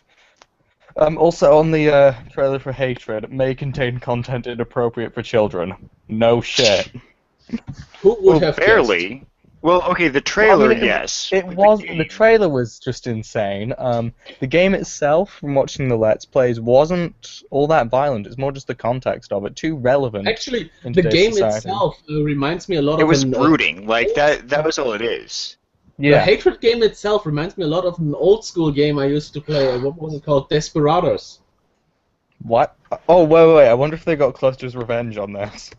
S3: Also, on the trailer for Hatred, it may contain content inappropriate for children. No shit.
S5: Who would have guessed?
S4: barely. Well, okay, the trailer,
S3: Well, I mean,
S4: yes.
S3: It
S4: but
S3: was. The
S4: game-
S3: trailer was just insane. The game itself, from watching the Let's Plays, wasn't all that violent. It's more just the context of it. Too relevant.
S5: Actually,
S3: in
S5: the
S3: today's
S5: game
S3: society.
S5: itself reminds me a lot
S4: It
S5: of
S4: was
S5: an,
S4: brooding. Like that was all it is.
S5: The
S3: Yeah.
S5: Hatred game itself reminds me a lot of an old school game I used to play. What was it called? Desperados.
S3: What? Oh, wait. I wonder if they got Cluster's Revenge on this.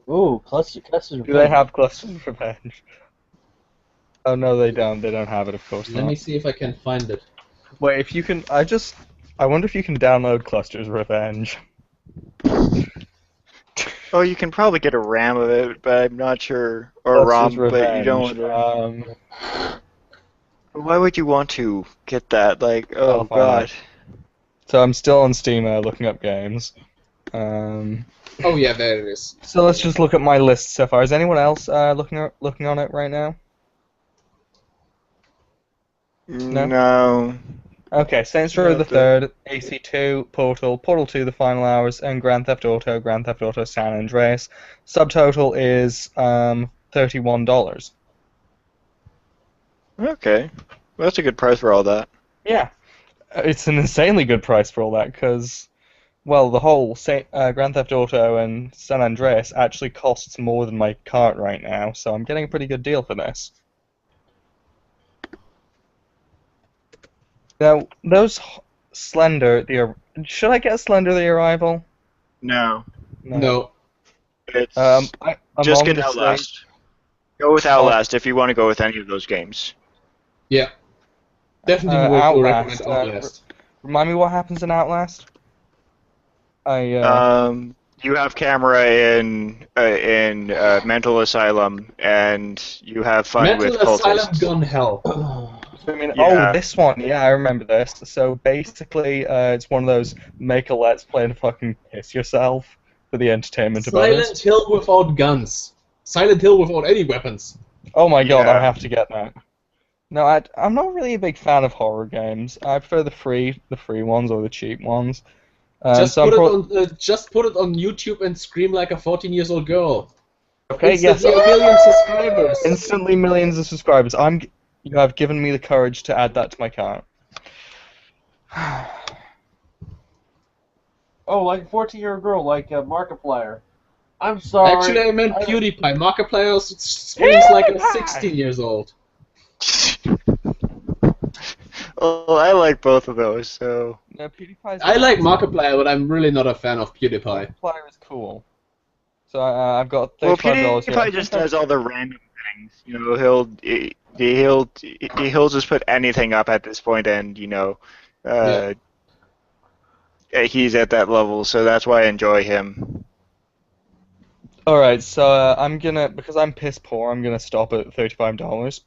S2: Ooh, Cluster's
S3: Do they have Cluster's Revenge? Oh no, they don't. They don't have it, of course
S5: Let
S3: not.
S5: me see if I can find it.
S3: Wait, if you can, I wonder if you can download Cluster's Revenge.
S4: Oh, you can probably get a RAM of it, but I'm not sure. Or ROM,
S3: Cluster's
S4: but you
S3: Revenge.
S4: don't. Why would you want to get that? Like, oh
S3: I'll find
S4: god.
S3: out. So I'm still on Steam looking up games.
S5: Oh yeah, there it is.
S3: So let's just look at my list so far. Is anyone else looking on it right now? No?
S4: No.
S3: Okay, Saints Row the Third, AC2, Portal 2, The Final Hours, and Grand Theft Auto, San Andreas. Subtotal is $31.
S4: Okay. Well, that's a good price for all that.
S3: Yeah. It's an insanely good price for all that, because, well, the whole Grand Theft Auto and San Andreas actually costs more than my cart right now, so I'm getting a pretty good deal for this. Now, those Slender, should I get Slender the Arrival?
S4: No.
S5: No.
S4: It's
S3: I'm
S4: just
S3: on
S4: get
S3: the
S4: Outlast. Go with Outlast if you want to go with any of those games.
S5: Yeah. Definitely would recommend Outlast.
S3: Remind me what happens in Outlast?
S4: You have camera in mental asylum, and you have fun
S5: Mental
S4: with
S5: Asylum
S4: cultists.
S5: Gone Hell.
S3: I mean,
S4: Yeah.
S3: oh, this one, yeah, I remember this. So basically, it's one of those make a let's play and fucking piss yourself for the entertainment of others.
S5: Silent Hill without guns. Silent Hill without any weapons.
S3: Oh my god, I
S4: Yeah.
S3: have to get that. No, I'm not really a big fan of horror games. I prefer the free ones or the cheap ones.
S5: Just
S3: so
S5: put
S3: I'm
S5: it on YouTube and scream like a 14-year-old girl.
S3: okay. Yes,
S5: Instantly a million subscribers.
S3: instantly millions of subscribers. You have given me the courage to add that to my cart.
S2: Oh, like a 14-year-old girl, like Markiplier. I'm sorry.
S5: Actually, I meant PewDiePie. Markiplier screams like a 16-year-old.
S4: Well, I like both of those, so.
S3: No, PewDiePie's
S5: I like Markiplier, but I'm really not a fan of PewDiePie.
S3: Markiplier is cool. So I've got
S4: Well,
S3: $35 here.
S4: PewDiePie just does all the random things. You know, he'll just put anything up at this point, and he's at that level, so that's why I enjoy him.
S3: Alright, so because I'm piss poor, I'm gonna stop at $35.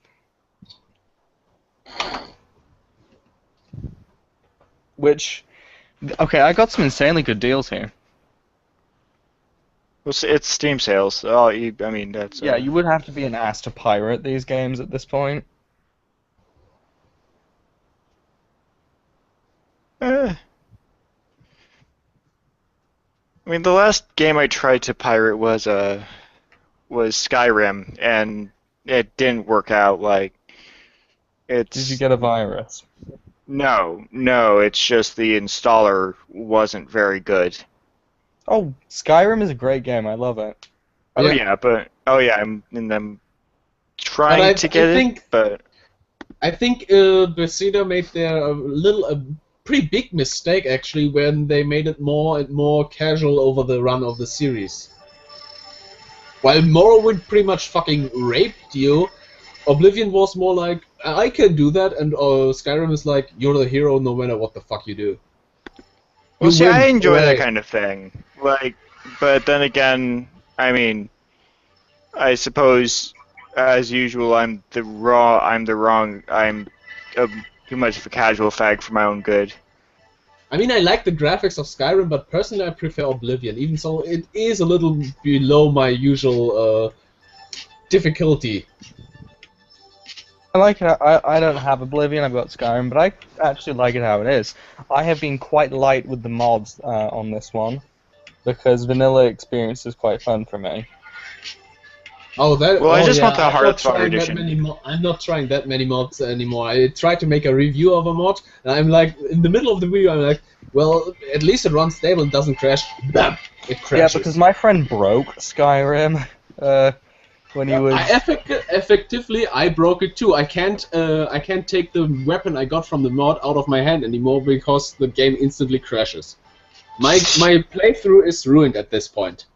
S3: Which, okay, I got some insanely good deals here.
S4: Well, it's Steam sales. Oh, I mean that's.
S3: Yeah, you would have to be an ass to pirate these games at this point.
S4: I mean, the last game I tried to pirate was Skyrim, and it didn't work out. Like, it's.
S3: Did you get a virus?
S4: No, it's just the installer wasn't very good.
S3: Oh, Skyrim is a great game. I love it.
S4: Oh yeah, I'm trying to get it, but
S5: I think Bethesda made a pretty big mistake actually when they made it more and more casual over the run of the series. While Morrowind pretty much fucking raped you, Oblivion was more like, I can do that, and Skyrim is like, you're the hero no matter what the fuck you do.
S4: well, see, I enjoy that kind of thing. Like, but then again, I mean, I suppose, as usual, I'm too much of a casual fag for my own good.
S5: I mean, I like the graphics of Skyrim, but personally I prefer Oblivion, even so it is a little below my usual difficulty.
S3: I like it. I don't have Oblivion. I've got Skyrim, but I actually like it how it is. I have been quite light with the mods on this one because vanilla experience is quite fun for me.
S5: Oh, that.
S4: Well, I just want the
S5: I'm not
S4: Hearthfire
S5: trying that
S4: edition.
S5: I'm not trying that many mods anymore. I tried to make a review of a mod, and I'm like, in the middle of the video, I'm like, well, at least it runs stable and doesn't crash. Bam! It crashes.
S3: Yeah, because my friend broke Skyrim when he was.
S5: Effectively, I broke it too. I can't take the weapon I got from the mod out of my hand anymore because the game instantly crashes. My playthrough is ruined at this point.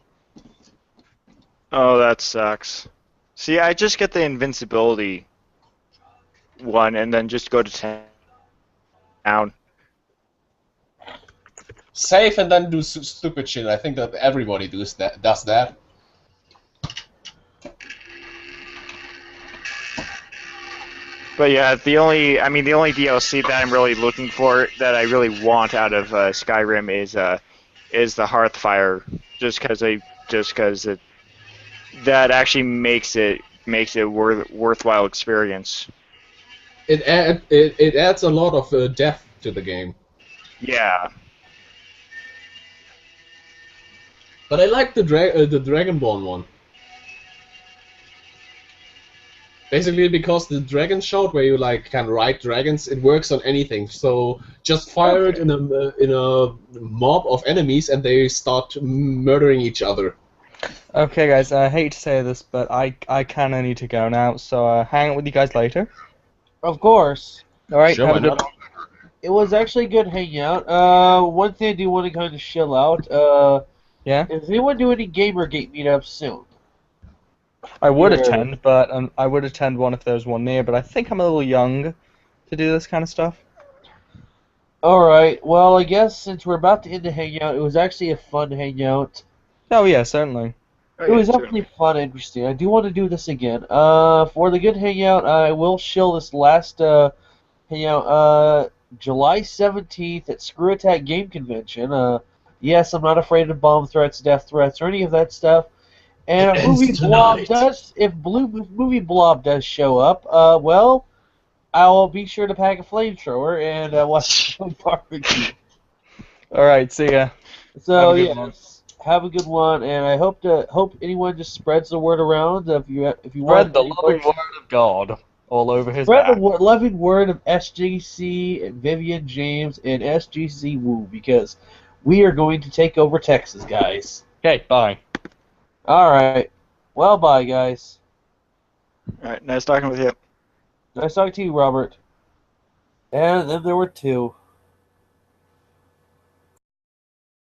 S4: Oh, that sucks. See, I just get the invincibility one and then just go to town.
S5: Save and then do stupid shit. I think that everybody does that.
S4: But yeah, the only DLC that I'm really looking for, that I really want out of Skyrim is the Hearthfire, just because that actually makes it worthwhile experience.
S5: It adds a lot of depth to the game.
S4: Yeah.
S5: But I like the Dragonborn one. Basically, because the dragon shout, where you like can ride dragons, it works on anything. So just fire it in a mob of enemies, and they start murdering each other.
S3: Okay, guys, I hate to say this, but I kind of need to go now, so hang out with you guys later.
S2: Of course.
S3: All right,
S5: Sure,
S3: have
S5: why
S3: a good
S5: not?
S3: one.
S2: It was actually a good hangout. One thing I do want to kind of chill out.
S3: Yeah,
S2: Is anyone do any GamerGate meetups soon?
S3: I would
S2: Either-
S3: attend, but I would attend one if there was one near, but I think I'm a little young to do this kind of stuff.
S2: Alright, well, I guess since we're about to end the hangout, it was actually a fun hangout.
S3: Oh yeah, certainly.
S4: Oh,
S2: It
S4: yeah,
S2: was
S4: certainly.
S2: definitely fun and interesting. I do want to do this again. For the good hangout, I will shill this last hangout, July 17th at Screw Attack Game Convention. Yes, I'm not afraid of bomb threats, death threats, or any of that stuff. And
S5: It
S2: if Movie
S5: ends
S2: Blob
S5: tonight.
S2: does, if Movie Blob does show up, well, I will be sure to pack a flamethrower and watch some barbecue.
S3: All right, see ya.
S2: So
S3: Have a good one.
S2: yes, have a good one, and I hope anyone just spreads the word around. If you want
S3: Spread the
S2: anyone,
S3: loving word of God all over his
S2: spread the
S3: back.
S2: loving word of SGC and Vivian James and SGC Woo, because we are going to take over Texas, guys.
S3: Okay, bye.
S2: All right, well, bye, guys.
S4: All right, nice talking with you.
S2: Nice talking to you, Robert. And then there were two.